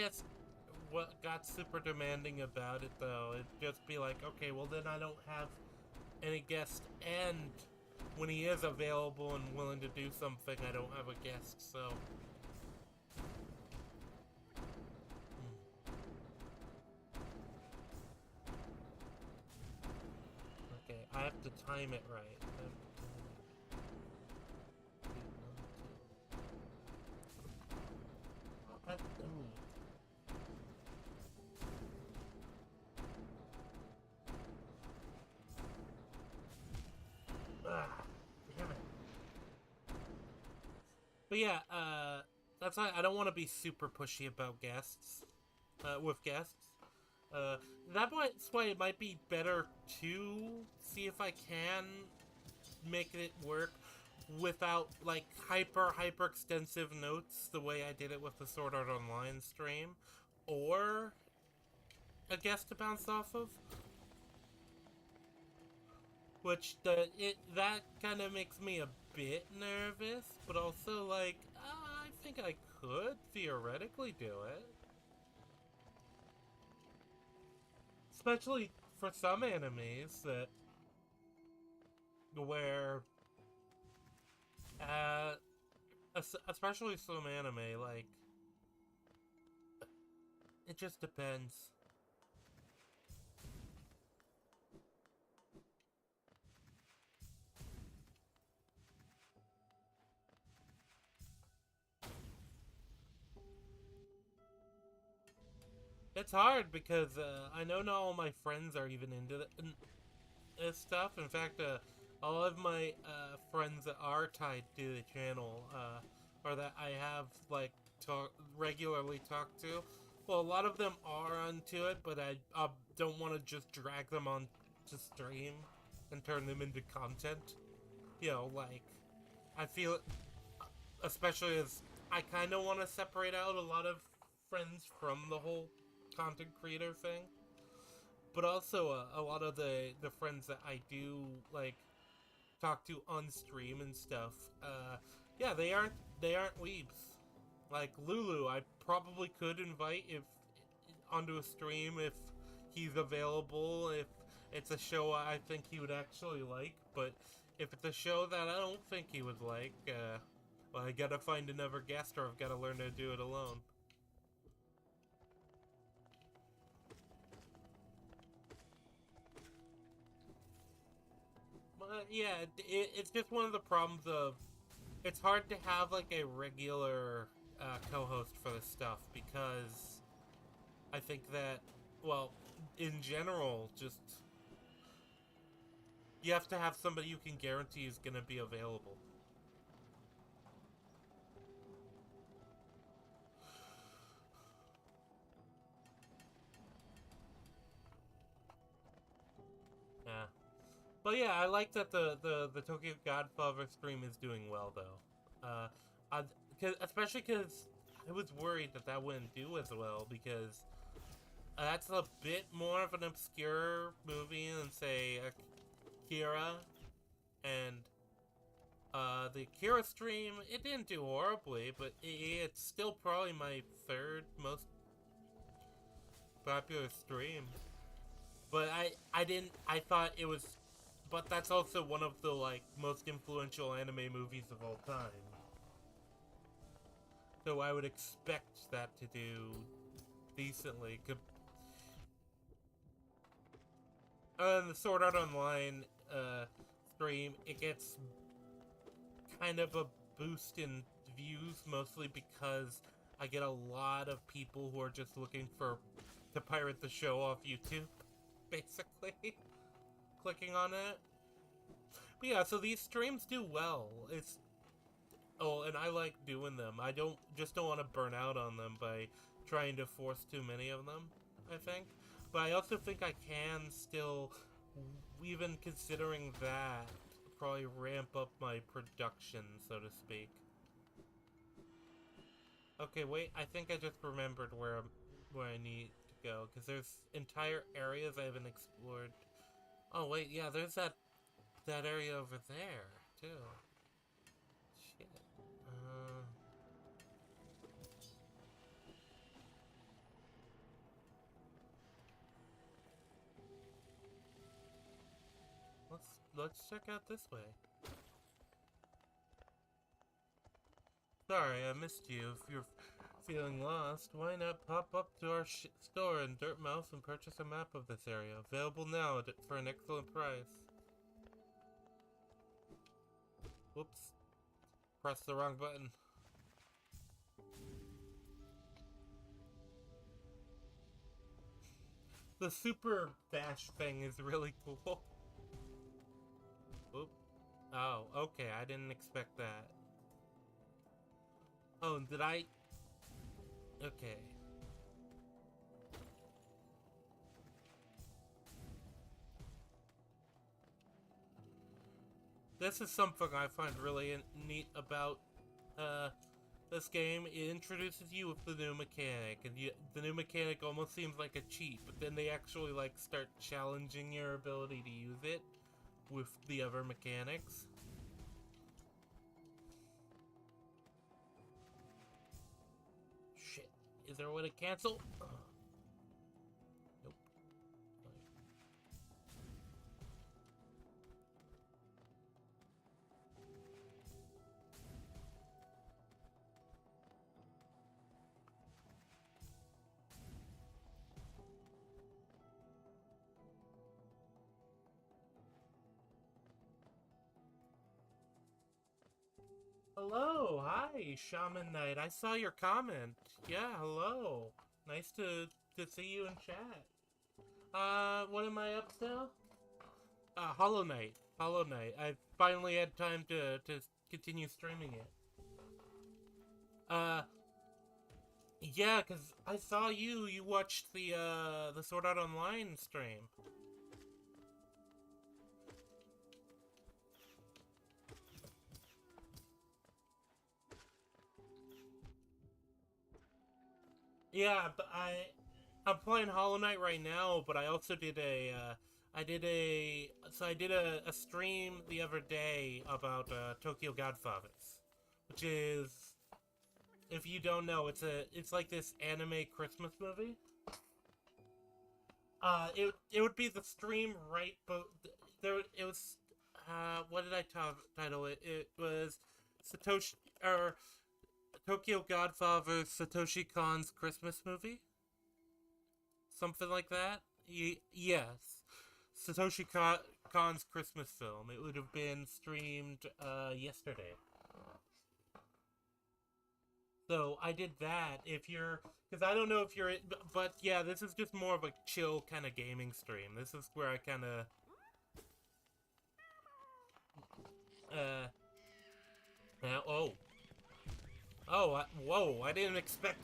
what got super demanding about it though, it'd just be like, okay, well then I don't have any guest, and when he is available and willing to do something, I don't have a guest, so. Okay, I have to time it right. Ah, damn it. But yeah, that's why I don't want to be super pushy about guests, with guests. Uh, that's why it might be better to see if I can make it work without like hyper extensive notes the way I did it with the Sword Art Online stream, or a guest to bounce off of, which that kind of makes me a bit nervous, but also like I think I could theoretically do it, especially for some animes that where uh especially some anime like it just depends. It's hard because I know not all my friends are even into this stuff. In fact, all of my friends that are tied to the channel, or that I have like regularly talked to, well, a lot of them are onto it, but I don't want to just drag them on to stream and turn them into content. You know, like I feel, especially as I kind of want to separate out a lot of friends from the whole content creator thing, but also a lot of the friends that I do like talk to on stream and stuff. Yeah, they aren't weebs. Like Lulu, I probably could invite if onto a stream if he's available. If it's a show I think he would actually like, but if it's a show that I don't think he would like, Well, I gotta find another guest or I've gotta learn to do it alone. But yeah, it's just one of the problems of it's hard to have like a regular co-host for this stuff because I think that, well, in general, just you have to have somebody you can guarantee is going to be available. Yeah. But yeah, I like that the Tokyo Godfather stream is doing well, though. Especially because I was worried that that wouldn't do as well, because that's a bit more of an obscure movie than, say, Akira. And the Akira stream, it didn't do horribly, but it's still probably my third most popular stream. But I thought it was, but that's also one of the, like, most influential anime movies of all time. So I would expect that to do decently. The Sword Art Online stream, it gets kind of a boost in views, mostly because I get a lot of people who are just looking to pirate the show off YouTube, basically, clicking on it. But yeah, so these streams do well. And I like doing them. I don't want to burn out on them by trying to force too many of them, I think. But I also think I can still, even considering that, probably ramp up my production, so to speak. Okay, wait, I think I just remembered where I need to go, because there's entire areas I haven't explored. Oh wait, yeah, there's that area over there, too. Shit. Let's check out this way. Sorry, I missed you. If you're feeling lost, why not pop up to our store in Dirtmouth and purchase a map of this area? Available now for an excellent price. Whoops. Pressed the wrong button. The super dash thing is really cool. Oop. Oh, okay, I didn't expect that. Oh, did I? Okay. This is something I find really neat about this game. It introduces you with the new mechanic, and the new mechanic almost seems like a cheat, but then they actually like start challenging your ability to use it with the other mechanics. Shit. Is there a way to cancel? Nope. Hello, hi, Shaman Knight. I saw your comment. Yeah, hello. Nice to see you in chat. What am I up to? Hollow Knight. Hollow Knight. I finally had time to continue streaming it. Yeah, cause I saw you watched the Sword Art Online stream. Yeah, but I'm playing Hollow Knight right now, but I also did I did a stream the other day about Tokyo Godfathers, which is, if you don't know, it's like this anime Christmas movie. It would be the stream but there it was what did I title it? It was Satoshi or Tokyo Godfather's Satoshi Kon's Christmas movie? Something like that? Yes. Kon's Christmas film. It would have been streamed yesterday. So I did that. If you're, because I don't know if you're, but yeah, this is just more of a chill kind of gaming stream. This is where I kind of, oh, whoa! I didn't expect.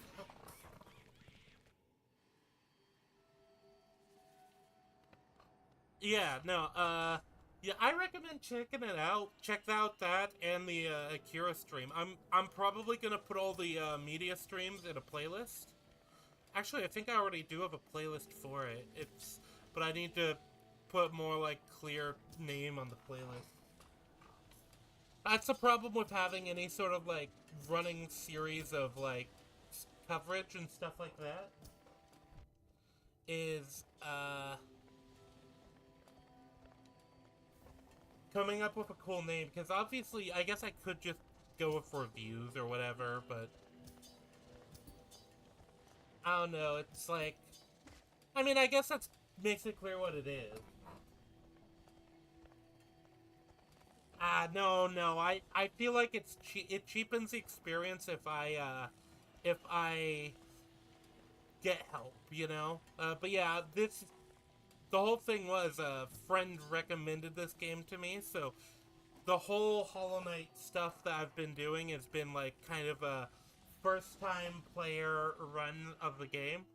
Yeah, no, yeah, I recommend checking it out. Check out that and the Akira stream. I'm probably gonna put all the media streams in a playlist. Actually, I think I already do have a playlist for it. But I need to put more like clear name on the playlist. That's the problem with having any sort of like running series of like coverage and stuff like that. Is coming up with a cool name, because obviously I guess I could just go with reviews or whatever, but I don't know, it's like, I mean, I guess that makes it clear what it is. No, I feel like it cheapens the experience if I get help, you know? But yeah, the whole thing was a friend recommended this game to me, so the whole Hollow Knight stuff that I've been doing has been like kind of a first time player run of the game.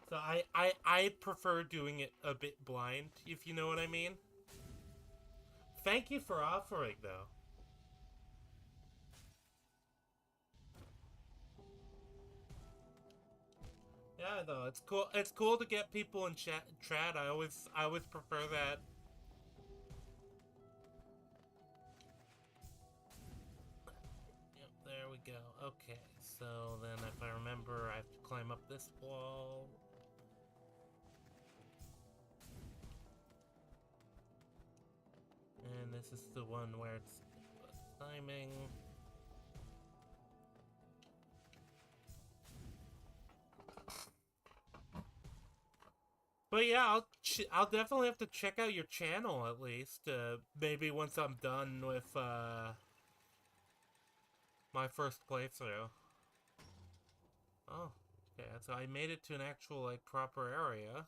So I prefer doing it a bit blind, if you know what I mean. Thank you for offering, though. Yeah, though it's cool. It's cool to get people in chat. I always prefer that. Yep, there we go. Okay, so then if I remember, I have to climb up this wall. And this is the one where it's climbing. But yeah, I'll definitely have to check out your channel at least. Maybe once I'm done with my first playthrough. Oh, okay. So I made it to an actual like proper area.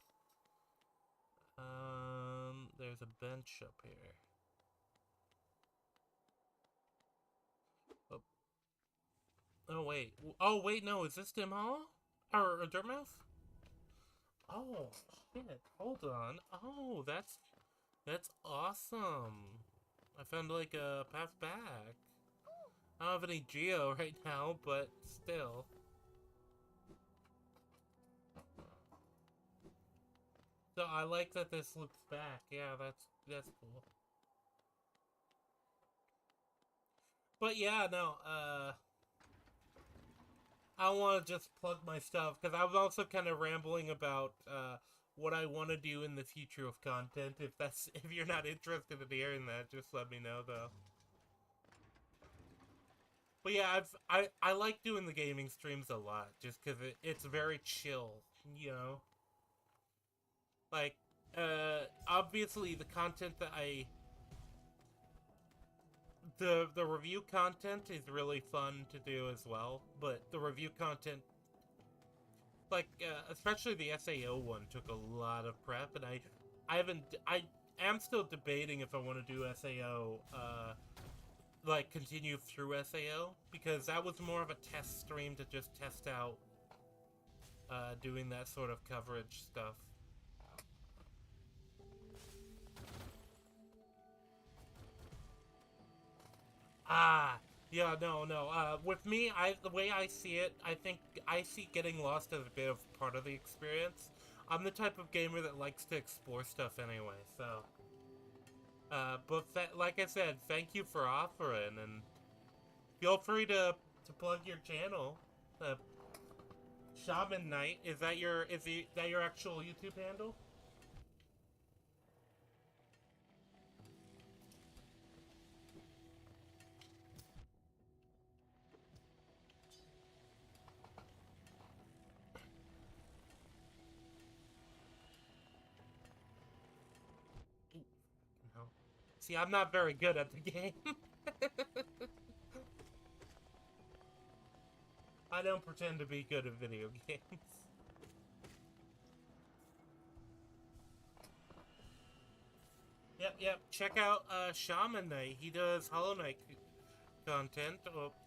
There's a bench up here. Oh, oh wait. Oh wait, no. Is this Dim Hollow or Dirtmouth? Oh shit! Hold on. Oh, that's awesome. I found like a path back. I don't have any geo right now, but still. So I like that this looks back. Yeah, that's cool. But yeah, no, I want to just plug my stuff because I was also kind of rambling about what I want to do in the future of content. If you're not interested in hearing that, just let me know though. But yeah, I like doing the gaming streams a lot just because it's very chill, you know. Like, obviously the content that the review content is really fun to do as well, but the review content, like especially the SAO one, took a lot of prep, and I am still debating if I want to do SAO, like continue through SAO, because that was more of a test stream to just test out doing that sort of coverage stuff. Ah, yeah, no. With me, the way I see it, I think I see getting lost as a bit of part of the experience. I'm the type of gamer that likes to explore stuff anyway, so. But like I said, thank you for offering, and feel free to plug your channel. Shaman Knight, that your actual YouTube handle? See, I'm not very good at the game. I don't pretend to be good at video games. Yep. Check out Shaman Knight. He does Hollow Knight content.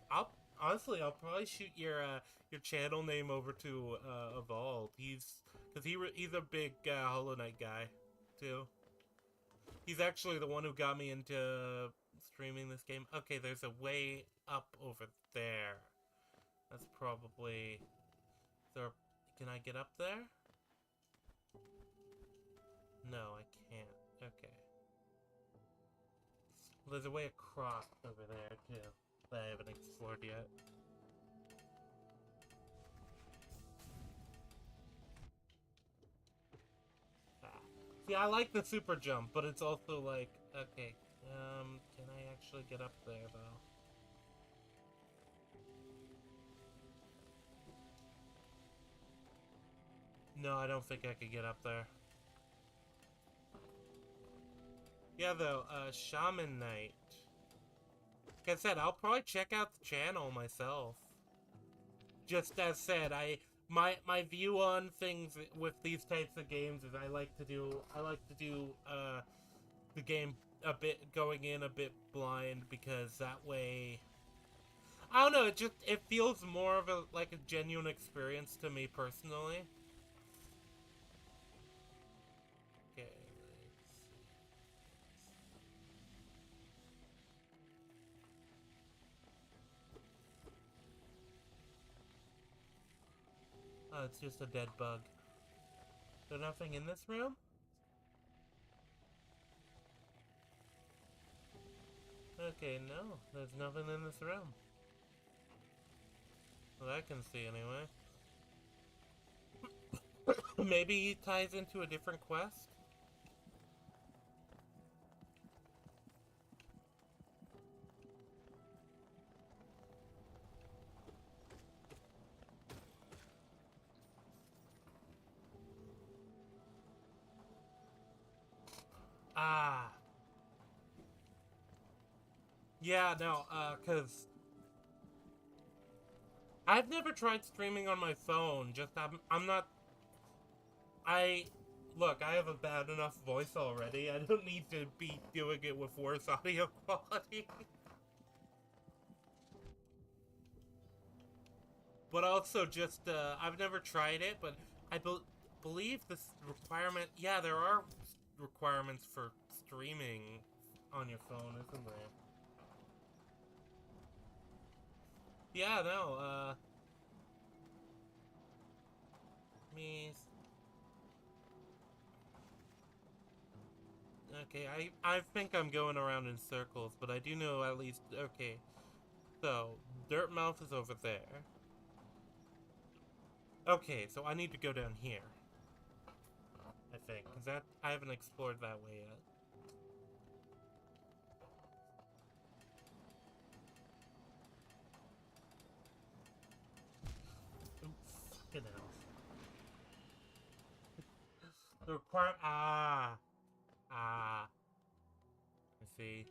I'll probably shoot your channel name over to Evolve. He's a big Hollow Knight guy too. He's actually the one who got me into streaming this game. Okay, there's a way up over there. That's probably... Can I get up there? No, I can't. Okay. Well, there's a way across over there, too, that I haven't explored yet. See, I like the super jump, but it's also like... Okay, can I actually get up there, though? No, I don't think I could get up there. Yeah, though, Shaman Knight. Like I said, I'll probably check out the channel myself. Just as said, my view on things with these types of games is I like to do the game going in a bit blind, because that way, I don't know, it feels more of a genuine experience to me personally. Okay, oh, it's just a dead bug. There's nothing in this room? Okay, no, there's nothing in this room. Well, I can see anyway. Maybe he ties into a different quest? Ah. Yeah, no, cause I've never tried streaming on my phone, I'm not... Look, I have a bad enough voice already, I don't need to be doing it with worse audio quality. But also I've never tried it, but I believe this requirement... Yeah, there are requirements for streaming on your phone, isn't there? Yeah, no, me... Okay, I think I'm going around in circles, but I do know at least... Okay, so, Dirtmouth is over there. Okay, so I need to go down here. I think, because I haven't explored that way yet. Oops, fucking hell. The requirement... Ah! I see.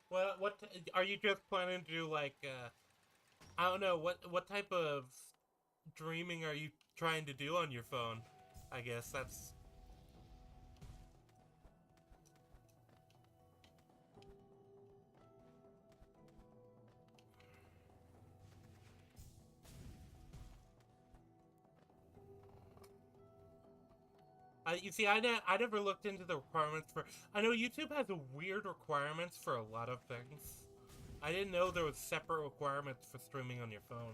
Well, are you just planning to do, I don't know, what type of dreaming are you trying to do on your phone? I guess that's... You see, I never looked into the requirements for... I know YouTube has weird requirements for a lot of things. I didn't know there was separate requirements for streaming on your phone.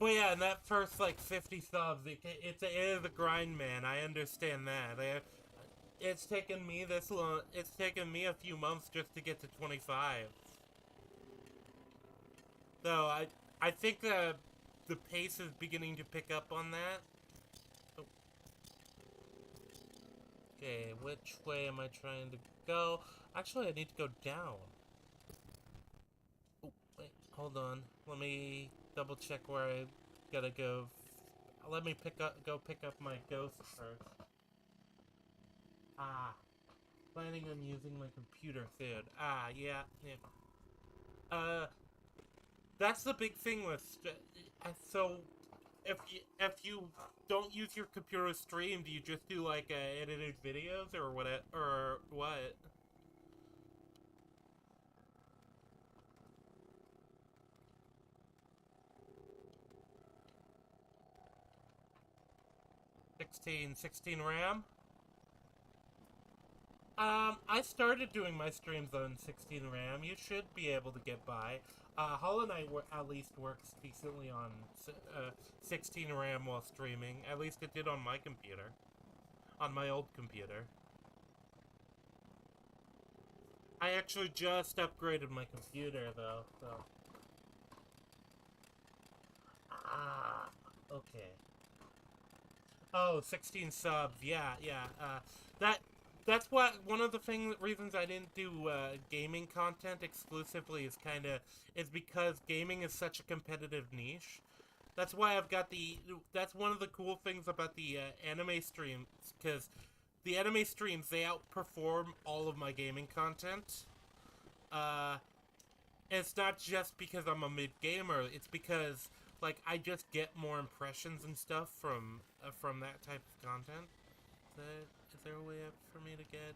Well, yeah, and that first, 50 subs, it is a grind, man. I understand that. It's taken me this long. It's taken me a few months just to get to 25. So I think the pace is beginning to pick up on that. Oh. Okay, which way am I trying to go? Actually, I need to go down. Oh, wait, hold on. Let me double check where I gotta go. Let me go pick up my ghost first. Ah, planning on using my computer soon. Ah, yeah, yeah. That's the big thing with so if you don't use your computer to stream, do you just do like edited videos or what? Or what? 16 RAM. I started doing my streams on 16 RAM. You should be able to get by. Hollow Knight at least works decently on 16 RAM while streaming. At least it did on my computer. On my old computer. I actually just upgraded my computer though, so. Ah, okay. Oh, 16 subs. Yeah, yeah. That that's what one of the reasons I didn't do gaming content exclusively is because gaming is such a competitive niche. That's why I've got that's one of the cool things about the anime streams, because the anime streams, they outperform all of my gaming content. Uh, it's not just because I'm a mid gamer. It's because like I just get more impressions and stuff from that type of content. Is there a way up for me to get?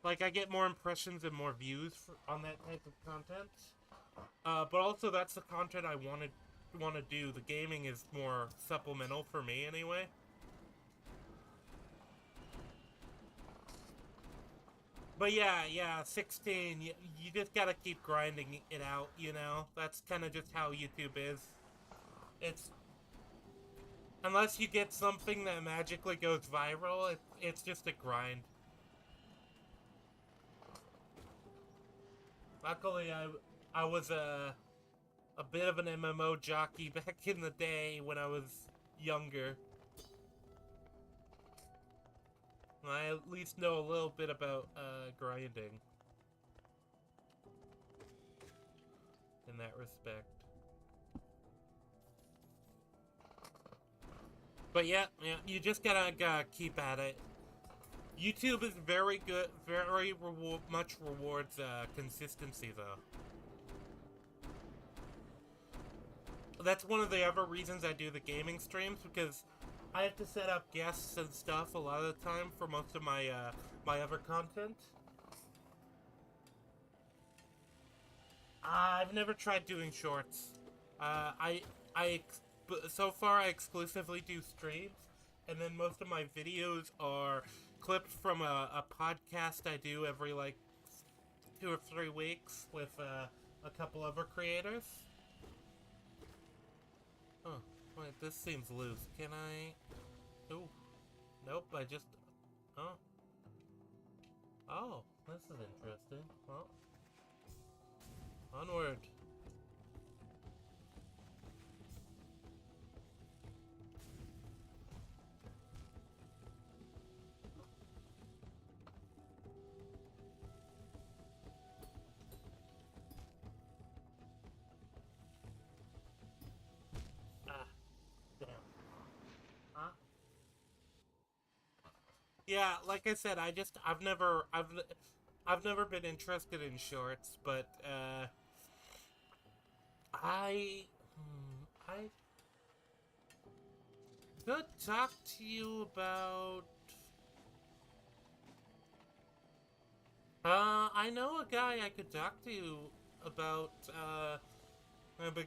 Like I get more impressions and more views on that type of content. But also that's the content I want to do. The gaming is more supplemental for me anyway. But yeah, 16, you just gotta keep grinding it out, you know? That's kind of just how YouTube is. It's... Unless you get something that magically goes viral, it's just a grind. Luckily, I was a bit of an MMO jockey back in the day when I was younger. I at least know a little bit about grinding in that respect. But yeah, you just gotta keep at it. YouTube is very good, very much rewards consistency though. That's one of the other reasons I do the gaming streams, because I have to set up guests and stuff a lot of the time for most of my my other content. I've never tried doing shorts. I so far I exclusively do streams, and then most of my videos are clipped from a podcast I do every like 2 or 3 weeks with a couple other creators. Oh, wait, this seems loose. Can I? Oh, nope. I just. Oh. Oh, this is interesting. Well, onward. Ah, damn. Huh? Yeah, like I said, I've never been interested in shorts, but I could talk to you about. I know a guy I could talk to you about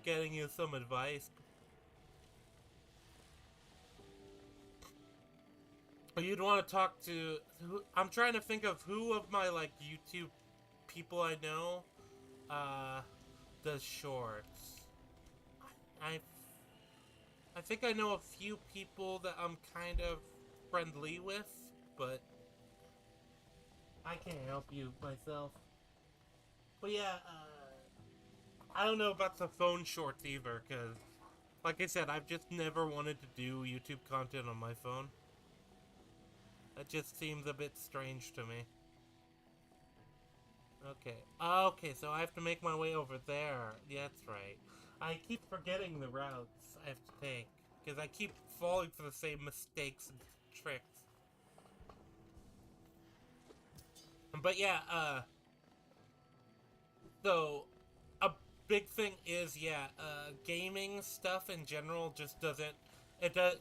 getting you some advice. You'd want to talk to I'm trying to think of who of my like YouTube people I know does shorts. I I think I know a few people that I'm kind of friendly with, but I can't help you myself. But yeah, I don't know about the phone shorts either, because Like I said, I've just never wanted to do YouTube content on my phone. That just seems a bit strange to me. Okay. Okay, so I have to make my way over there. Yeah, that's right. I keep forgetting the routes I have to take. Because I keep falling for the same mistakes and tricks. But yeah, so a big thing is, yeah, gaming stuff in general just doesn't,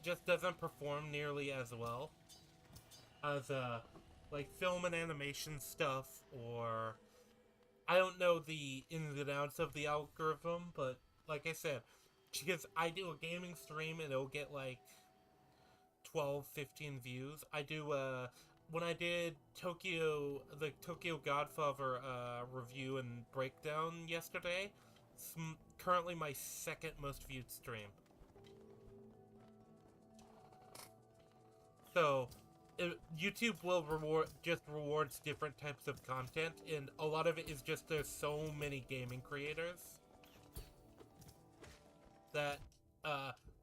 just doesn't perform nearly as well as, like film and animation stuff, or I don't know the ins and outs of the algorithm, but like I said, because I do a gaming stream and it'll get like 12, 15 views. I do, when I did the Tokyo Godfather, review and breakdown yesterday, it's currently my second most viewed stream. So, YouTube will rewards different types of content, and a lot of it is just there's so many gaming creators that,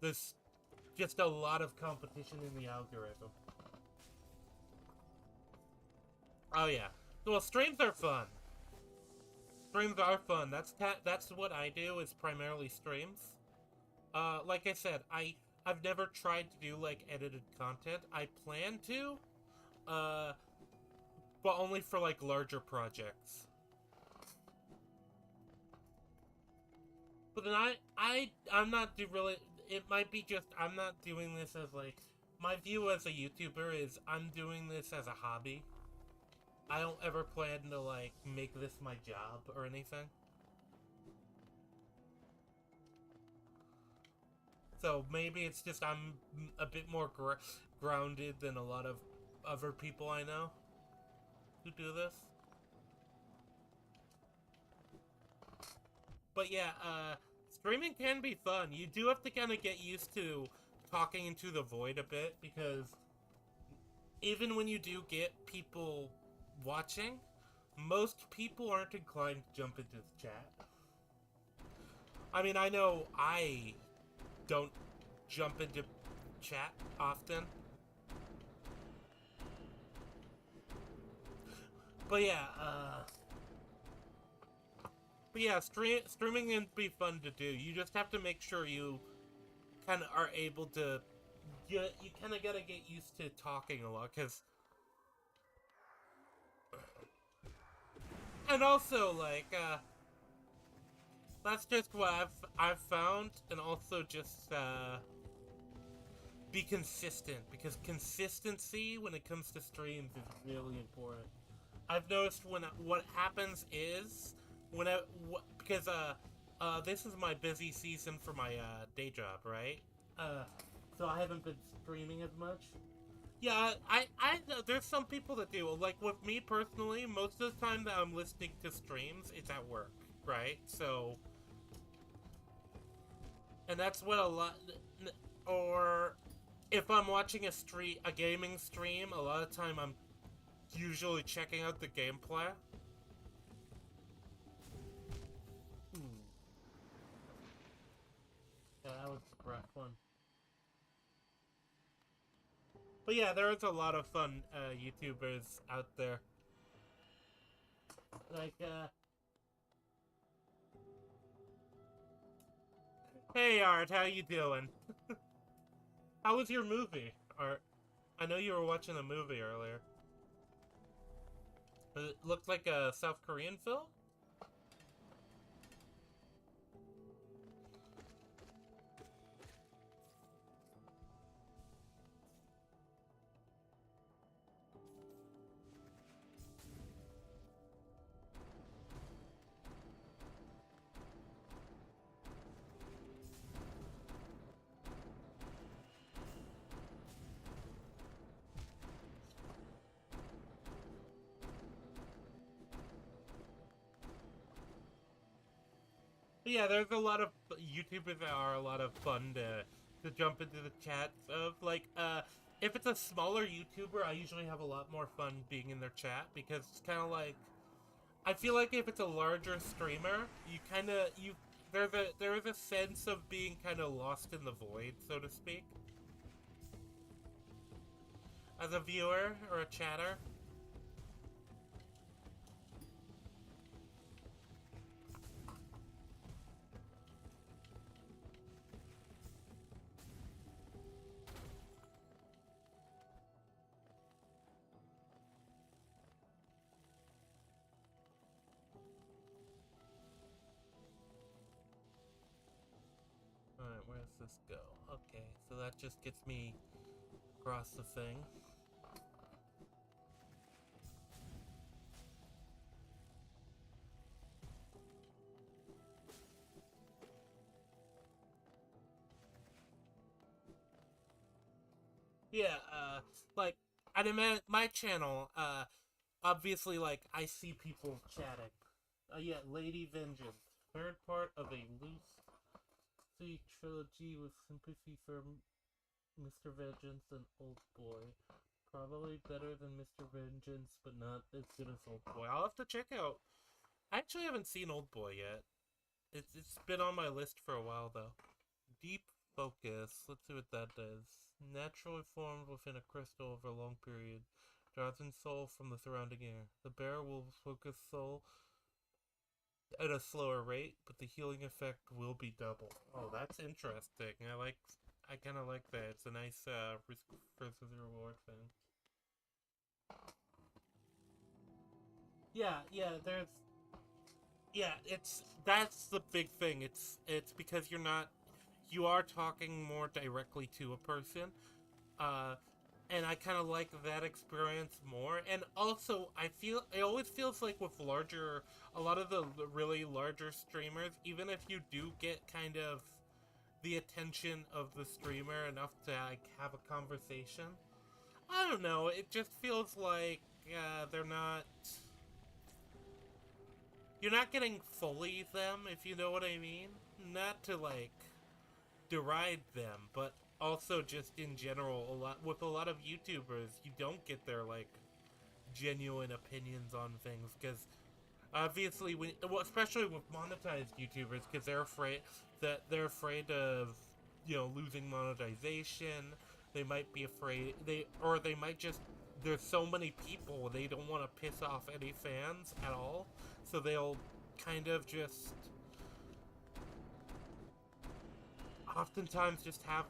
there's just a lot of competition in the algorithm. Oh yeah. Well, streams are fun. Streams are fun. That's what I do, is primarily streams. Like I said, I've never tried to do like edited content. I plan to, uh, but only for like larger projects. But then I'm not really. It might be just I'm not doing this as like, my view as a YouTuber is I'm doing this as a hobby. I don't ever plan to like make this my job or anything. So maybe it's just I'm a bit more grounded than a lot of other people I know who do this. But yeah, streaming can be fun. You do have to kind of get used to talking into the void a bit, because even when you do get people watching, most people aren't inclined to jump into the chat. I mean, I know I don't jump into chat often. But yeah, streaming can be fun to do. You just have to make sure you kind of are able to, you kind of gotta get used to talking a lot, because, and also, like, that's just what I've found, and also just, be consistent, because consistency when it comes to streams is really important. I've noticed what happens is, because, this is my busy season for my, day job, right? So I haven't been streaming as much. Yeah, there's some people that do. Like, with me personally, most of the time that I'm listening to streams, it's at work, right? So, and that's what a lot, or if I'm watching a gaming stream, a lot of time I'm usually checking out the gameplay. Yeah, that was rough one. But yeah, there's a lot of fun YouTubers out there. Like, hey Art, how you doing? How was your movie, Art? I know you were watching a movie earlier. It looked like a South Korean film? But yeah, there's a lot of YouTubers that are a lot of fun to jump into the chats of. Like, if it's a smaller YouTuber, I usually have a lot more fun being in their chat, because it's kind of like, I feel like if it's a larger streamer, there is a sense of being kind of lost in the void, so to speak, as a viewer or a chatter. Alright, where does this go? Okay, so that just gets me across the thing. Yeah, like, I demand my channel, obviously, like, I see people chatting. Yeah, Lady Vengeance, third part of a loose trilogy with sympathy for Mr. Vengeance and Old Boy. Probably better than Mr. Vengeance, but not as good as Old Boy. I'll have to check out. I actually haven't seen Old Boy yet. It's been on my list for a while though. Deep focus. Let's see what that does. Naturally formed within a crystal over a long period. Draws in soul from the surrounding air. The bearer will focus soul at a slower rate, but the healing effect will be double. Oh, that's interesting. I kind of like that. It's a nice risk versus reward thing. Yeah, that's the big thing. It's because you are talking more directly to a person. Uh and I kind of like that experience more. And also, I feel it always feels like with a lot of the really larger streamers, even if you do get kind of the attention of the streamer enough to like have a conversation, I don't know. It just feels like they're not. You're not getting fully them, if you know what I mean. Not to like deride them, but also just in general, a lot of YouTubers, you don't get their like genuine opinions on things because obviously, especially with monetized YouTubers, because they're afraid of losing monetization. They might be afraid they might just there's so many people they don't want to piss off any fans at all, so they'll kind of just oftentimes just have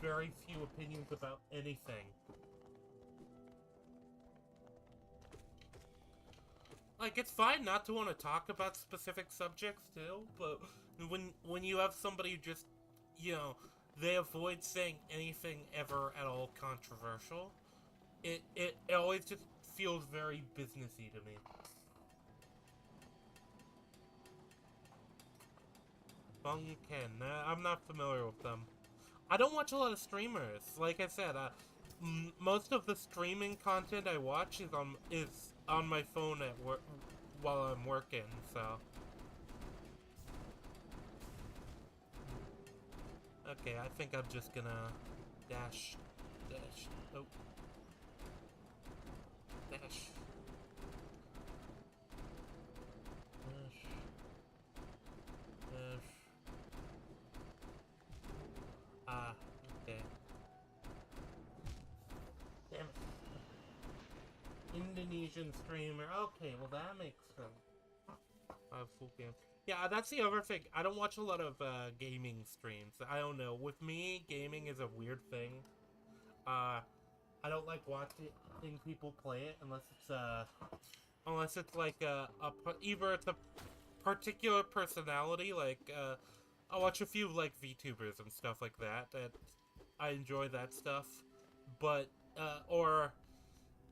very few opinions about anything. Like, it's fine not to want to talk about specific subjects too, but when you have somebody who just, you know, they avoid saying anything ever at all controversial, it always just feels very businessy to me. Funken, I'm not familiar with them. I don't watch a lot of streamers. Like I said, most of the streaming content I watch is on my phone at work while I'm working. So okay, I think I'm just gonna dash. Oh, dash, dash, dash. Ah, okay. Damn it. Indonesian streamer. Okay, well that makes sense. Full game. Yeah, that's the other thing. I don't watch a lot of gaming streams. I don't know. With me, gaming is a weird thing. Uh, I don't like watching people play it unless it's like either it's a particular personality. Like I watch a few like VTubers and stuff like that. That I enjoy that stuff, but or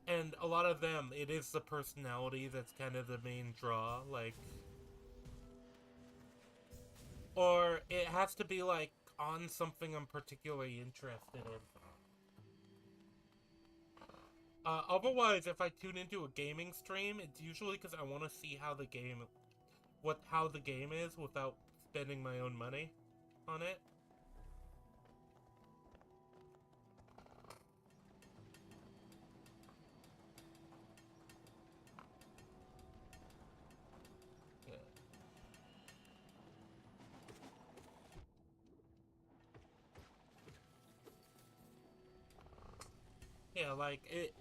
and a lot of them, it is the personality that's kind of the main draw. Like or it has to be like on something I'm particularly interested in. Otherwise, if I tune into a gaming stream, it's usually because I want to see how the game is without spending my own money on it. Yeah. Yeah, like it.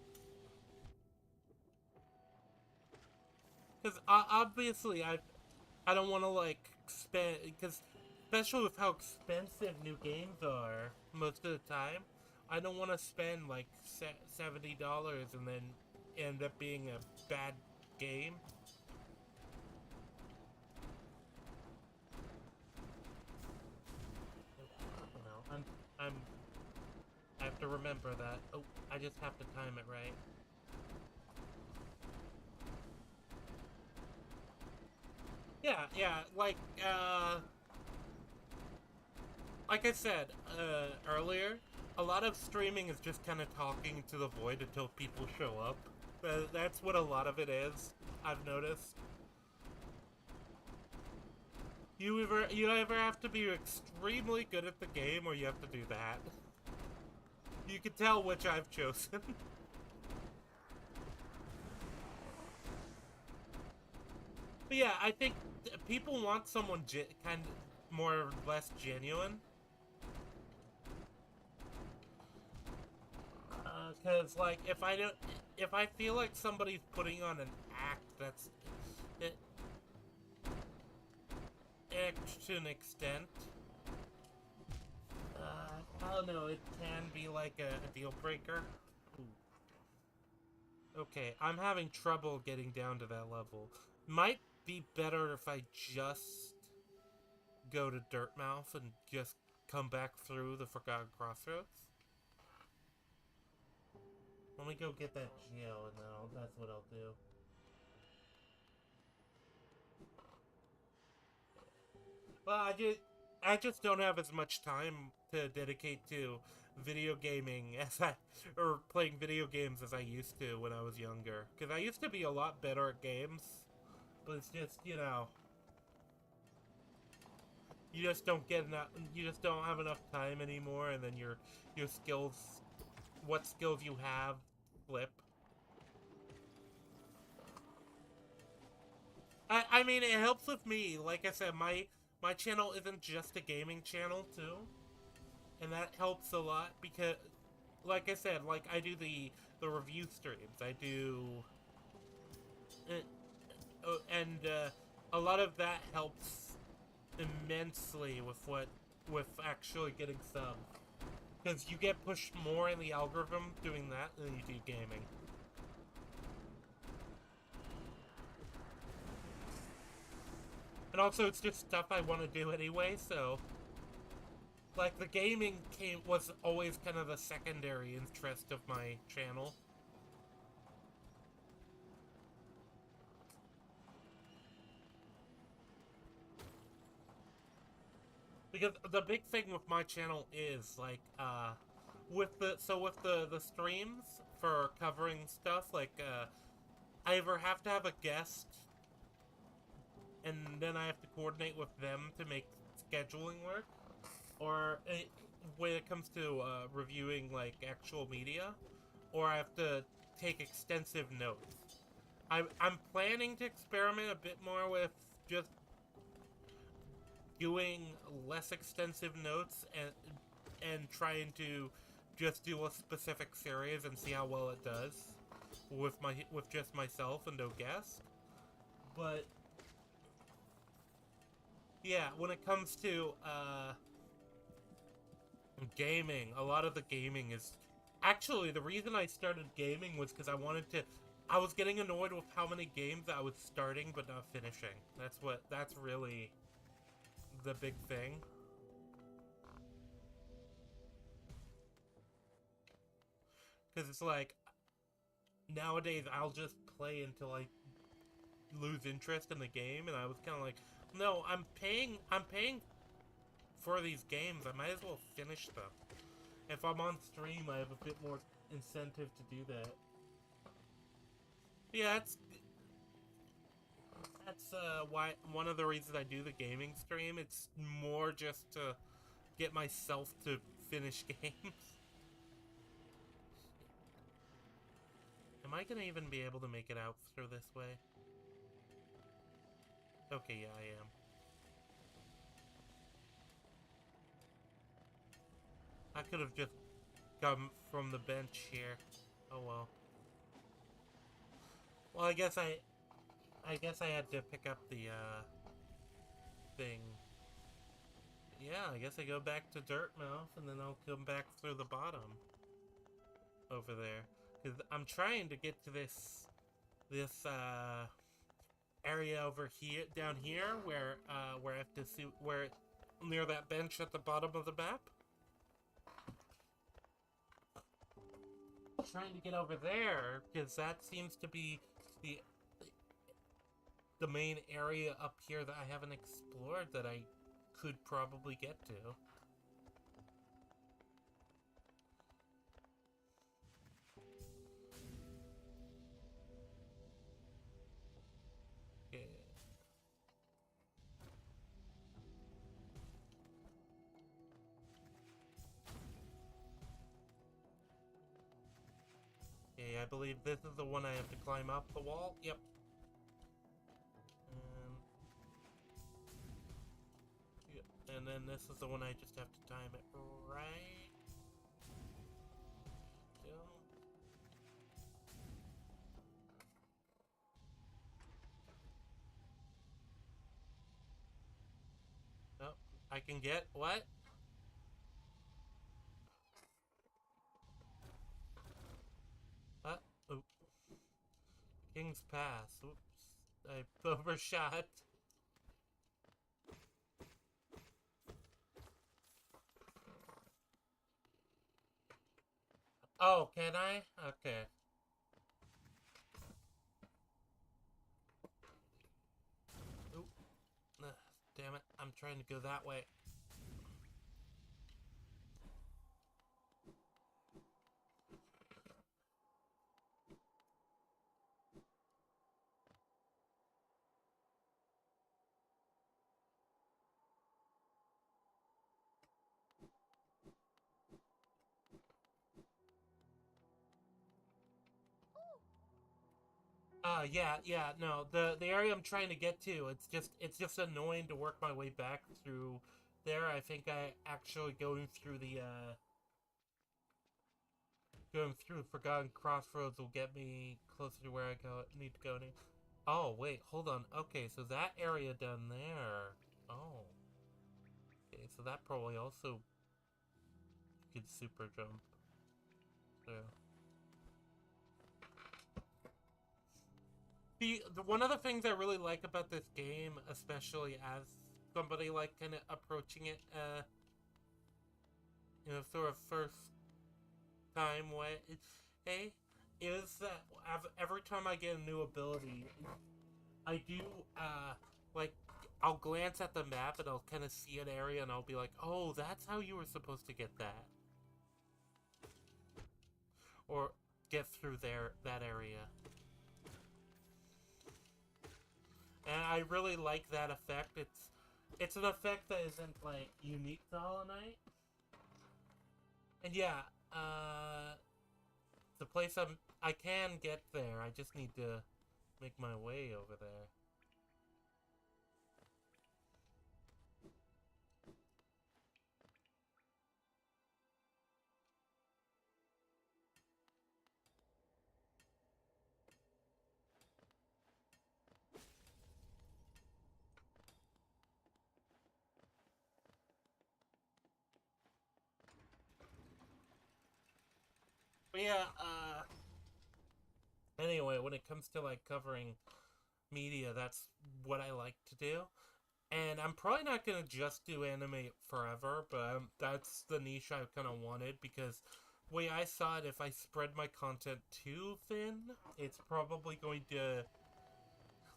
Because obviously, I don't want to like spend because especially with how expensive new games are most of the time, I don't want to spend like $70 and then end up being a bad game. No, I'm I have to remember that. Oh, I just have to time it right. Yeah, yeah, like I said earlier, a lot of streaming is just kind of talking to the void until people show up. That's what a lot of it is. I've noticed. You ever have to be extremely good at the game, or you have to do that. You can tell which I've chosen. But yeah, I think people want someone kind of more or less genuine. Cause like if I feel like somebody's putting on an act that's it, act to an extent, I don't know. It can be like a deal breaker. Ooh. Okay, I'm having trouble getting down to that level. Might be better if I just go to Dirtmouth and just come back through the Forgotten Crossroads. Let me go get that geo, and then that's what I'll do. Well, I just don't have as much time to dedicate to video gaming or playing video games as I used to when I was younger. Because I used to be a lot better at games, but it's just you just don't get enough. You just don't have enough time anymore, and then your skills, what skills you have, flip. I mean, it helps with me. Like I said, my channel isn't just a gaming channel too, and that helps a lot because, like I said, like I do the review streams. I do, and a lot of that helps immensely with actually getting subs. Because you get pushed more in the algorithm doing that than you do gaming. And also, it's just stuff I want to do anyway, so... Like, the gaming was always kind of the secondary interest of my channel. Because the big thing with my channel is, like, with the streams for covering stuff, like, I either have to have a guest, and then I have to coordinate with them to make scheduling work, or when it comes to reviewing, like, actual media, or I have to take extensive notes. I'm planning to experiment a bit more with just doing less extensive notes and trying to just do a specific series and see how well it does with just myself and no guest. But yeah, when it comes to gaming, a lot of the gaming is actually the reason I started gaming was because I was getting annoyed with how many games I was starting but not finishing. That's really the big thing. Because it's like, nowadays I'll just play until I lose interest in the game, and I was kind of like, no, I'm paying for these games. I might as well finish them. If I'm on stream, I have a bit more incentive to do that. Yeah, that's why one of the reasons I do the gaming stream. It's more just to get myself to finish games. Am I gonna even be able to make it out through this way? Okay, yeah, I am. I could have just come from the bench here. Oh well. Well, I guess I had to pick up the thing. Yeah, I guess I go back to Dirtmouth and then I'll come back through the bottom over there. Cause I'm trying to get to this area over here, down here, where I have to see where near that bench at the bottom of the map. Trying to get over there because that seems to be the the main area up here that I haven't explored that I could probably get to. Yeah. Okay, I believe this is the one I have to climb up the wall. Yep. And, yep. And then this is the one I just have to time it right. Go. Oh, I can get what? Oop. King's Pass. Oops. I overshot. Oh, can I? Okay. Oop. Damn it. I'm trying to go that way. Yeah, no. The area I'm trying to get to, it's just annoying to work my way back through there. I think I actually going through Forgotten Crossroads will get me closer to where I need to go to. Oh, wait, hold on. Okay, so that area down there. Oh. Okay, so that probably also could super jump. So the one of the things I really like about this game, especially as somebody like kind of approaching it, sort of first time way, hey, is that every time I get a new ability, I do like I'll glance at the map and I'll kind of see an area and I'll be like, oh, that's how you were supposed to get that, or get through that area. And I really like that effect. It's an effect that isn't like unique to Hollow Knight. And yeah, the place I can get there. I just need to make my way over there. But yeah, anyway, when it comes to like covering media, that's what I like to do. And I'm probably not gonna just do anime forever, but that's the niche I kind of wanted because the way I saw it, if I spread my content too thin, it's probably going to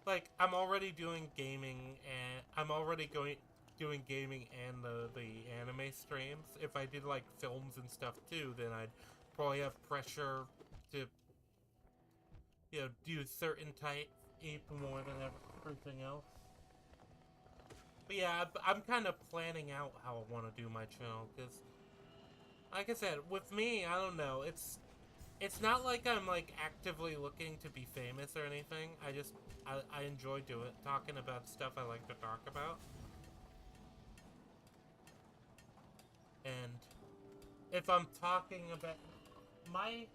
like I'm already doing gaming and I'm already doing gaming and the anime streams. If I did like films and stuff too, then I'd probably have pressure to do certain type more than everything else. But yeah, I'm kind of planning out how I want to do my channel because, like I said, with me, I don't know. It's not like I'm like actively looking to be famous or anything. I enjoy doing talking about stuff I like to talk about. And if I'm talking about my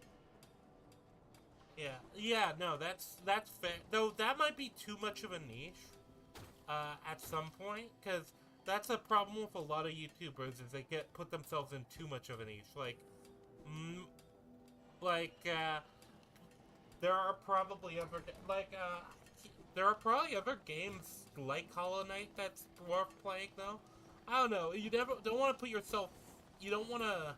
Yeah, no, that's fair. Though that might be too much of a niche, at some point, because that's a problem with a lot of YouTubers is they put themselves in too much of a niche. Mm, like, there are probably other there are probably other games like Hollow Knight that's worth playing though. I don't know. You never don't want to put yourself. You don't want to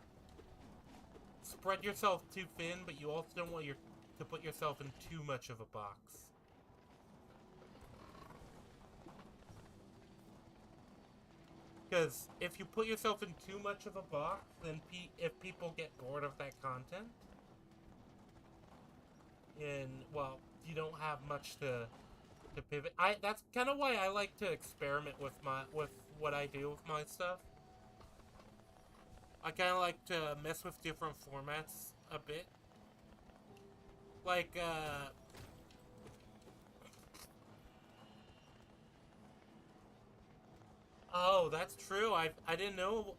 spread yourself too thin, but you also don't want to put yourself in too much of a box. Because if you put yourself in too much of a box, then if people get bored of that content, and well, you don't have much to pivot. That's kind of why I like to experiment with what I do with my stuff. I kind of like to mess with different formats a bit. Like, oh, that's true. I didn't know.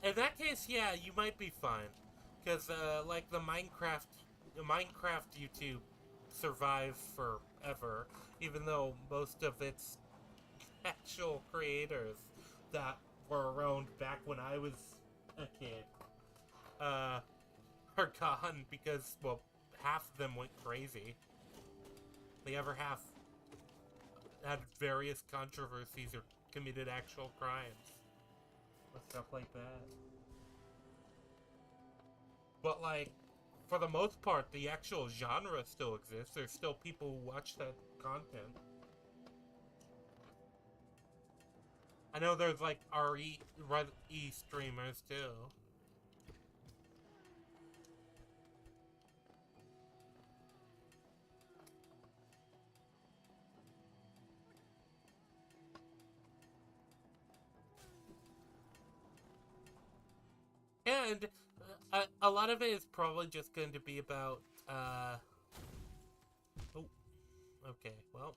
In that case, yeah, you might be fine, because like the Minecraft YouTube survives forever, even though most of its actual creators that were around back when I was a kid, uh, are gone because well, half of them went crazy. The other half had various controversies or committed actual crimes or stuff like that. But like, for the most part, the actual genre still exists. There's still people who watch that content. I know there's like RE streamers too. And a lot of it is probably just going to be about, oh, okay, well.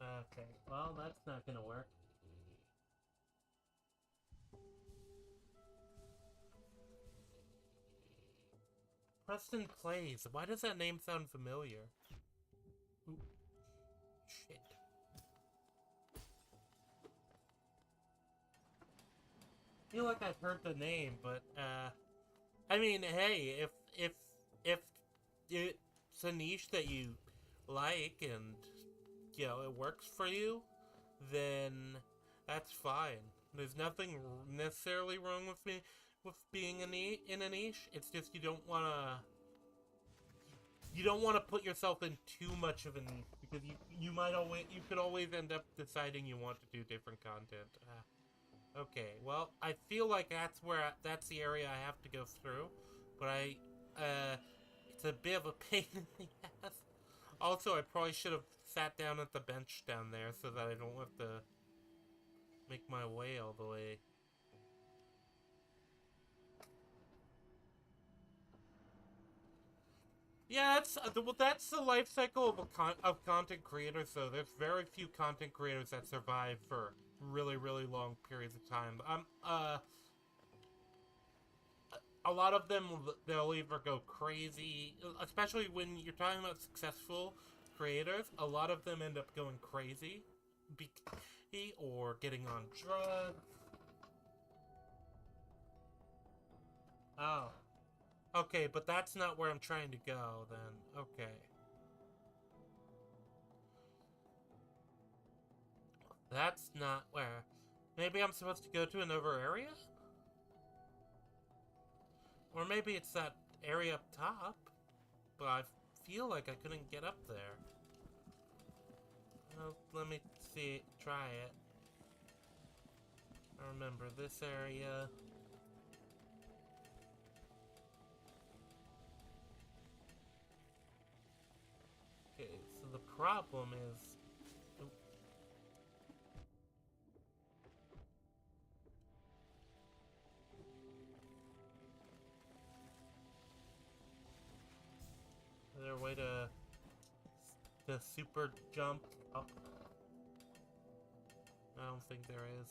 Oh, okay, well, that's not going to work. Preston Plays. Why does that name sound familiar? Ooh, shit. I feel like I've heard the name, but, I mean, hey, if it's a niche that you like and you know it works for you, then that's fine. There's nothing necessarily wrong with me with being in a niche. It's just you don't want to put yourself in too much of a niche because you could always end up deciding you want to do different content. Okay, well, I feel like that's the area I have to go through, but it's a bit of a pain in the ass. Also, I probably should have sat down at the bench down there so that I don't have to make my way all the way. Yeah, that's the life cycle of content creators. Though there's very few content creators that survive for really long periods of time. A lot of them they'll either go crazy, especially when you're talking about successful creators. A lot of them end up going crazy, or getting on drugs. Oh, okay, but that's not where I'm trying to go. Then okay, that's not where. Maybe I'm supposed to go to another area, or maybe it's that area up top. But I feel like I couldn't get up there. Well, let me see. Try it. I remember this area. Okay, so the problem is... Oh. Is there a way to super jump Oh. I don't think there is.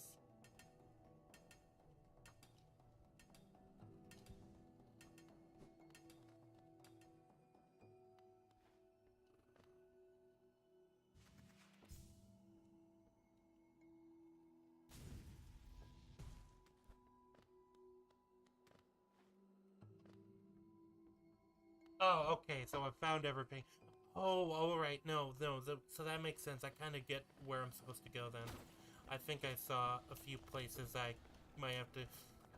Oh, okay, so I found everything. Oh, alright, no, so that makes sense. I kind of get where I'm supposed to go then. I think I saw a few places I might have to...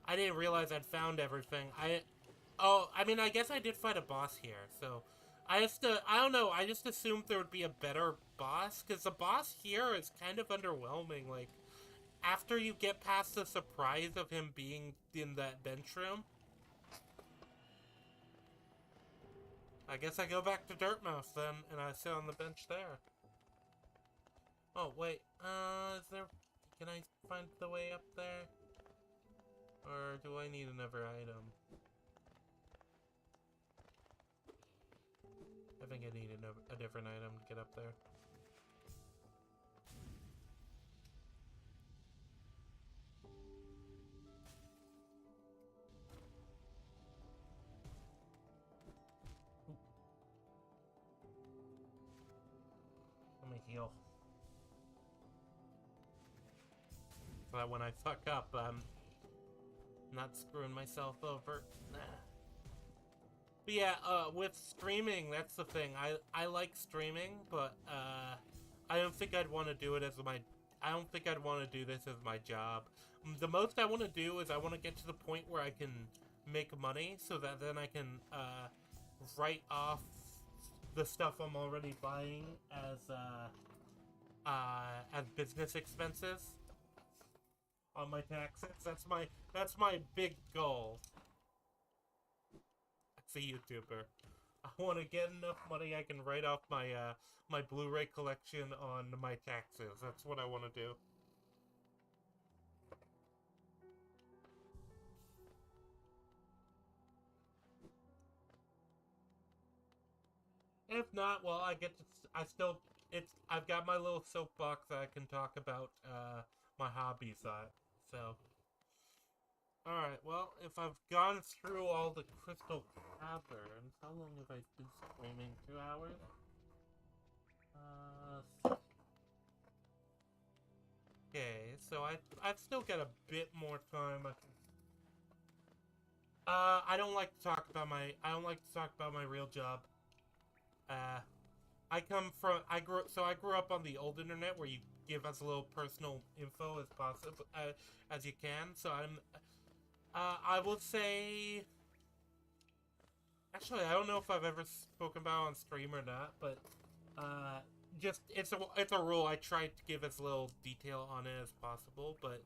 I didn't realize I'd found everything. Oh, I mean, I guess I did fight a boss here, so... I don't know, I just assumed there would be a better boss, because the boss here is kind of underwhelming, like... After you get past the surprise of him being in that bench room, I guess I go back to Dirtmouth then, and I sit on the bench there. Oh, wait, is there... Can I find the way up there? Or do I need another item? I think I need a different item to get up there. Let me heal. So that when I fuck up, I'm not screwing myself over. Nah. But yeah, with streaming, that's the thing. I like streaming, but I don't think I'd want to do it as my... I don't think I'd want to do this as my job. The most I want to do is I want to get to the point where I can make money, so that then I can write off the stuff I'm already buying as business expenses on my taxes. That's my big goal. As a YouTuber, I want to get enough money I can write off my my Blu-ray collection on my taxes. That's what I want to do. If not, well, I get to. I still. It's. I've got my little soapbox that I can talk about my hobbies on. So. Alright, well, if I've gone through all the crystal caverns, how long have I been streaming? 2 hours? Okay, so I've still got a bit more time. I don't like to talk about my real job. Uh, I grew up on the old internet where you give as little personal info as possible, as you can, so I will say... Actually, I don't know if I've ever spoken about on stream or not, but, just, it's a rule. I try to give as little detail on it as possible, but,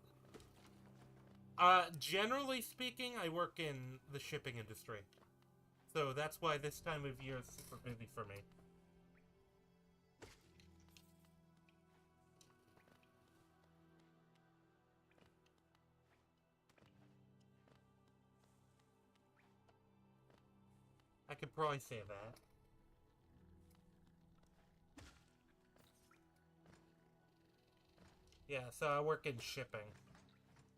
generally speaking, I work in the shipping industry. So that's why this time of year is super busy for me. I could probably say that. Yeah, so I work in shipping.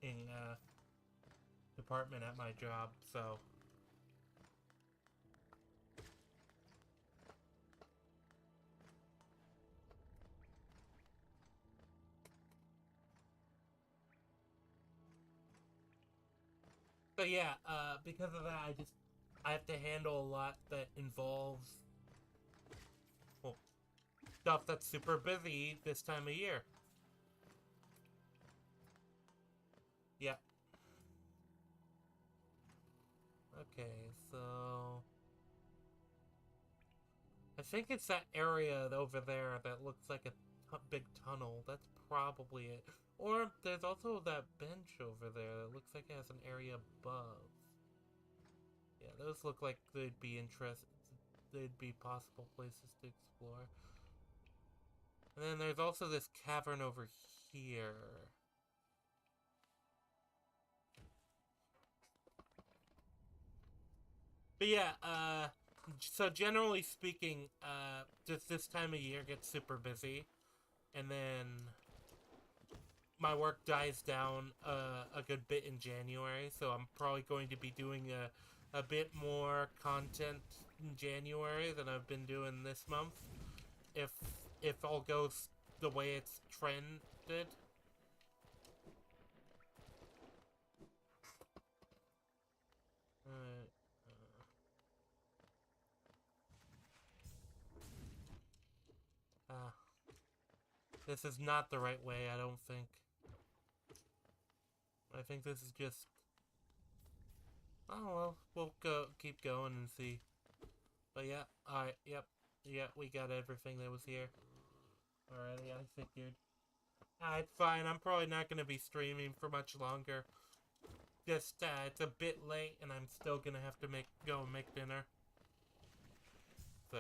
In, department at my job, so... But yeah, because of that, I have to handle a lot that involves, well, stuff that's super busy this time of year. Yeah. Okay, so... I think it's that area over there that looks like a big tunnel. That's probably it. Or there's also that bench over there that looks like it has an area above. Yeah, those look like they'd be possible places to explore. And then there's also this cavern over here. But yeah, so generally speaking, just this time of year gets super busy. and then my work dies down a good bit in January, so I'm probably going to be doing a bit more content in January than I've been doing this month, if all goes the way it's trended. This is not the right way, I don't think. I think this is just... Oh, well, we'll keep going and see. But yeah, alright, yep. Yeah, we got everything that was here. Alrighty, I figured. It's fine, I'm probably not going to be streaming for much longer. Just, it's a bit late, and I'm still going to have to go and make dinner. So...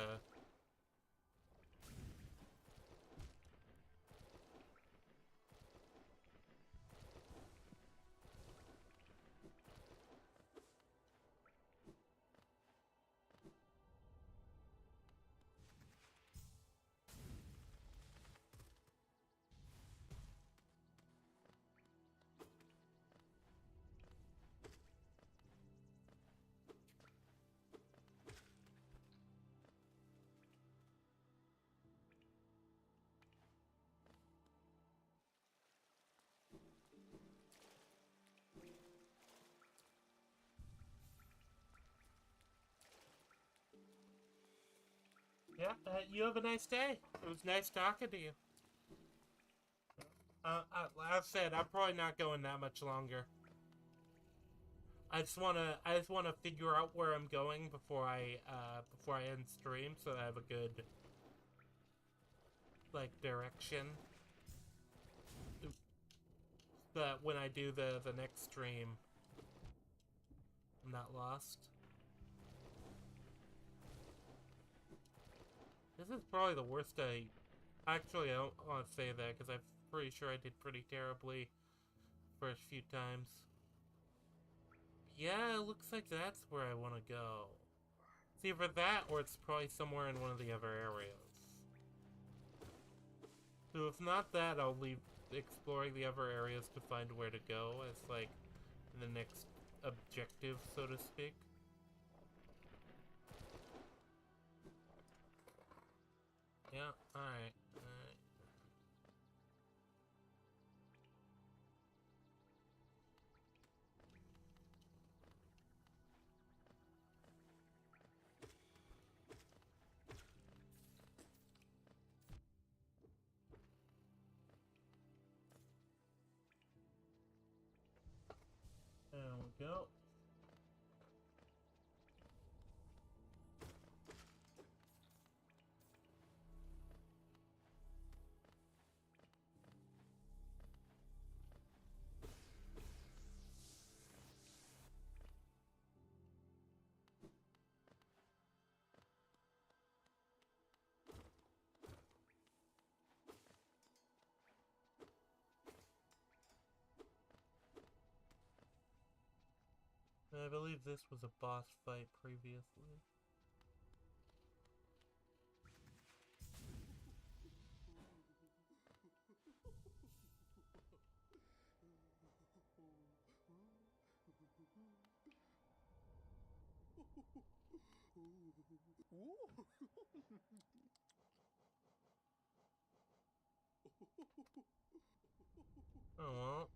Yeah, you have a nice day. It was nice talking to you. Like I said, I'm probably not going that much longer. I just wanna figure out where I'm going before I end stream, so I have a good, like, direction. So that when I do the next stream, I'm not lost. This is probably the worst Actually, I don't want to say that, because I'm pretty sure I did pretty terribly first few times. Yeah, it looks like that's where I want to go. It's either that, or it's probably somewhere in one of the other areas. So if not that, I'll leave exploring the other areas to find where to go as, like, the next objective, so to speak. Yeah, alright. There we go. I believe this was a boss fight previously. Oh well.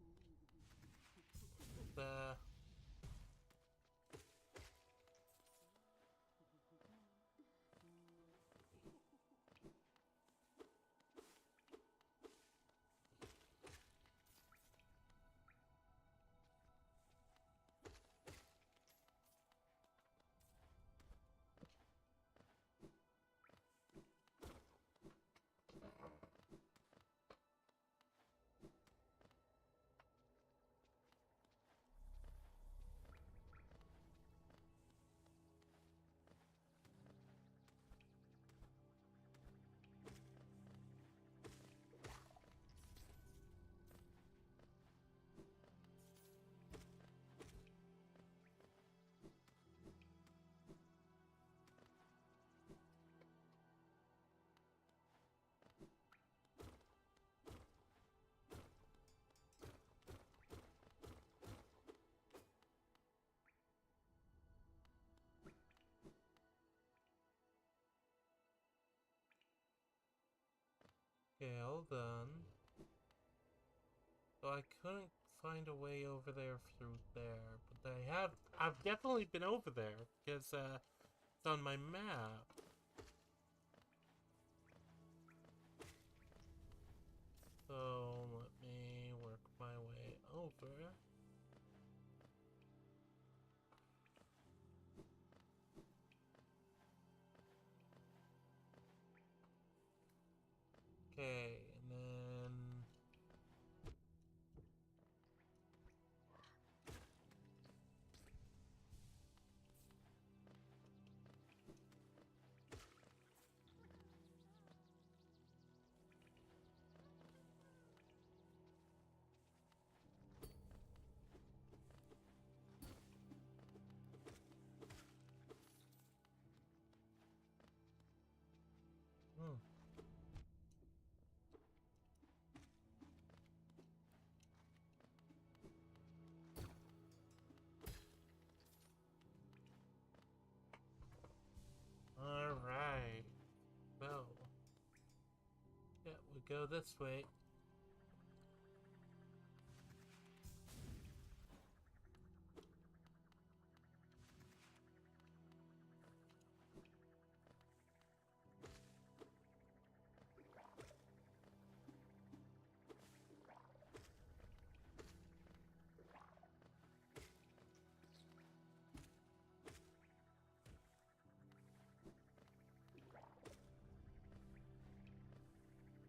Okay, hold on. So I couldn't find a way over there through there, but I've definitely been over there because it's on my map. So let me work my way over. Okay, and then hmm. All right. Well, yeah, we go this way.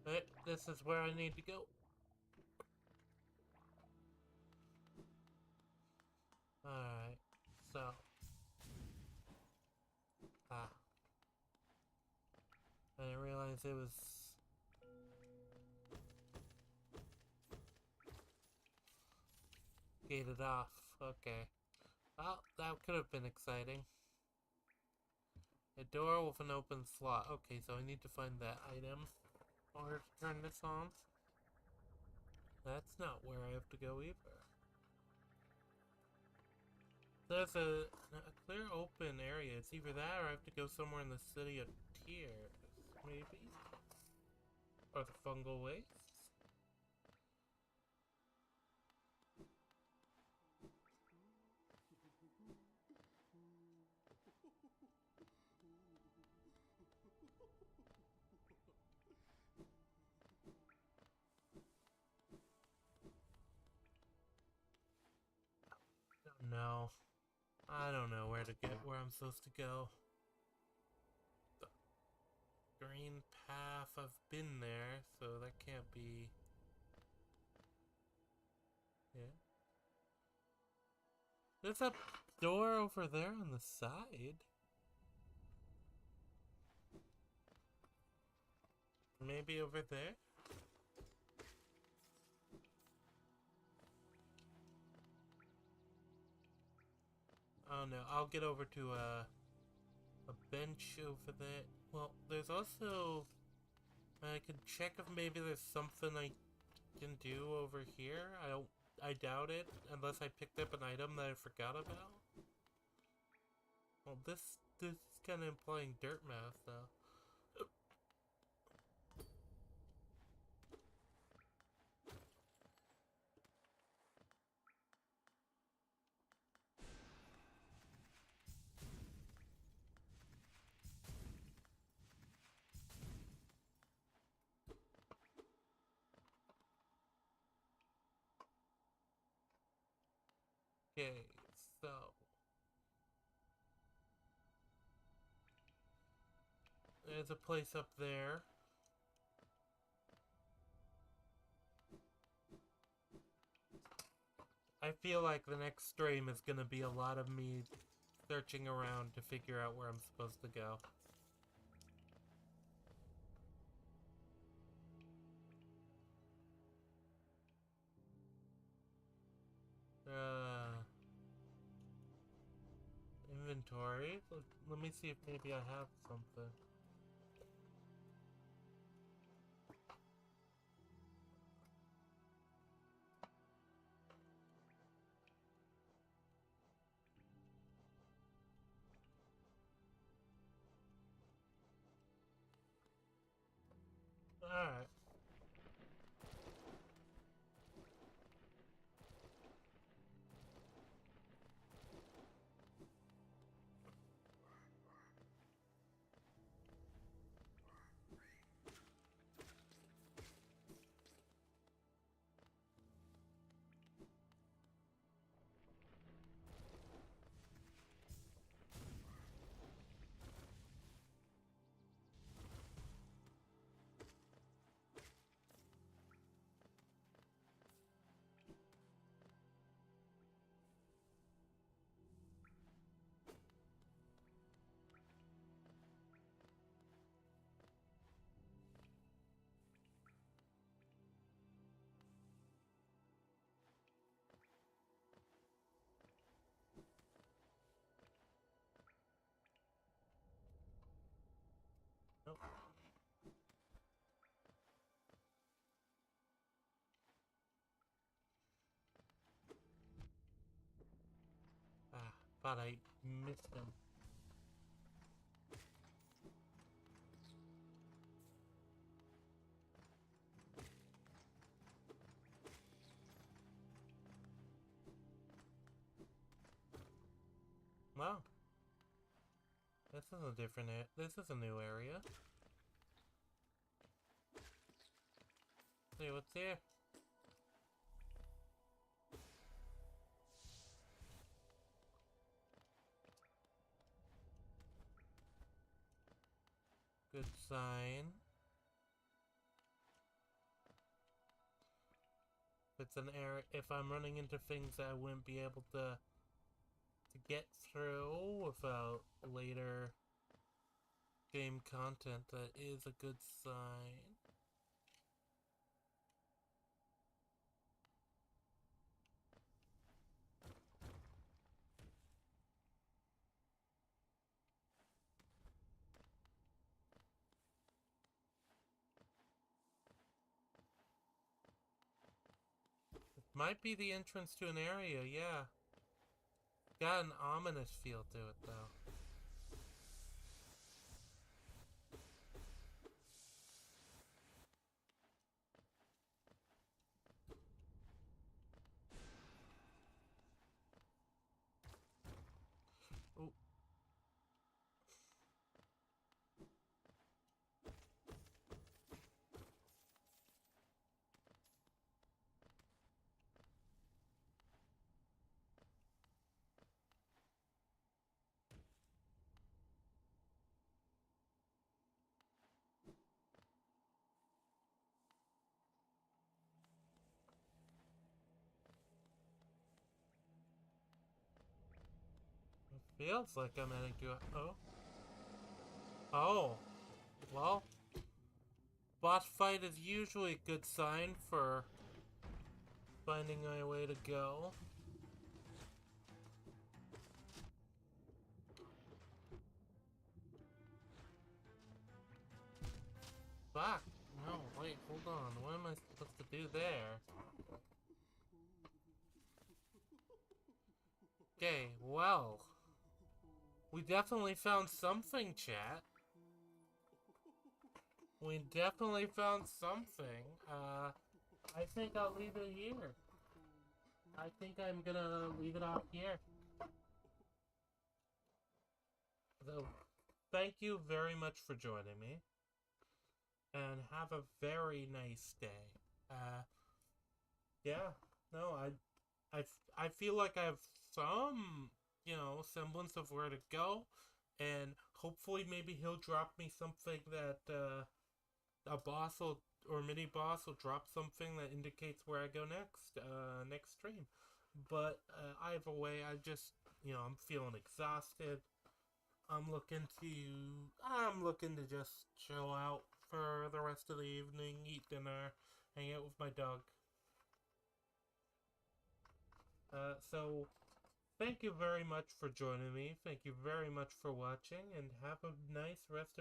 But this is where I need to go. Alright, so. Ah. I didn't realize it was. Gated off. Okay. Well, that could have been exciting. A door with an open slot. Okay, so I need to find that item in order to turn this on. That's not where I have to go either. There's a clear open area. It's either that or I have to go somewhere in the city of tears. Maybe? Or the fungal waste? No. I don't know where to get where I'm supposed to go. The green path, I've been there, so that can't be. Yeah. There's a door over there on the side. Maybe over there? Oh no, I'll get over to a bench over there. Well, there's also. I could check if maybe there's something I can do over here. I doubt it, unless I picked up an item that I forgot about. Well, this is kind of implying dirt math, though. Okay, so there's a place up there. I feel like the next stream is gonna be a lot of me searching around to figure out where I'm supposed to go. Inventory. Let me see if maybe I have something. Alright. Nope. Ah, thought I missed him. Wow. This is a different this is a new area. See what's here. Good sign. It's an area. If I'm running into things that I wouldn't be able to get through without later game content, that is a good sign. Might be the entrance to an area, yeah. Got an ominous feel to it, though. Ooh. It feels like I'm heading to a... Oh. Oh. Well. Boss fight is usually a good sign for finding my way to go. Fuck. No, wait, hold on. What am I supposed to do there? Okay, well. We definitely found something, chat. We definitely found something. I think I'll leave it here. I think I'm gonna leave it off here. So, thank you very much for joining me. And have a very nice day. Yeah, no, I feel like I have some, semblance of where to go. And hopefully maybe he'll drop me something that, a boss will, or mini boss will drop something that indicates where I go next stream. But, either way, I'm feeling exhausted. I'm looking to just chill out for the rest of the evening, eat dinner, hang out with my dog. So, thank you very much for joining me. Thank you very much for watching, and have a nice rest of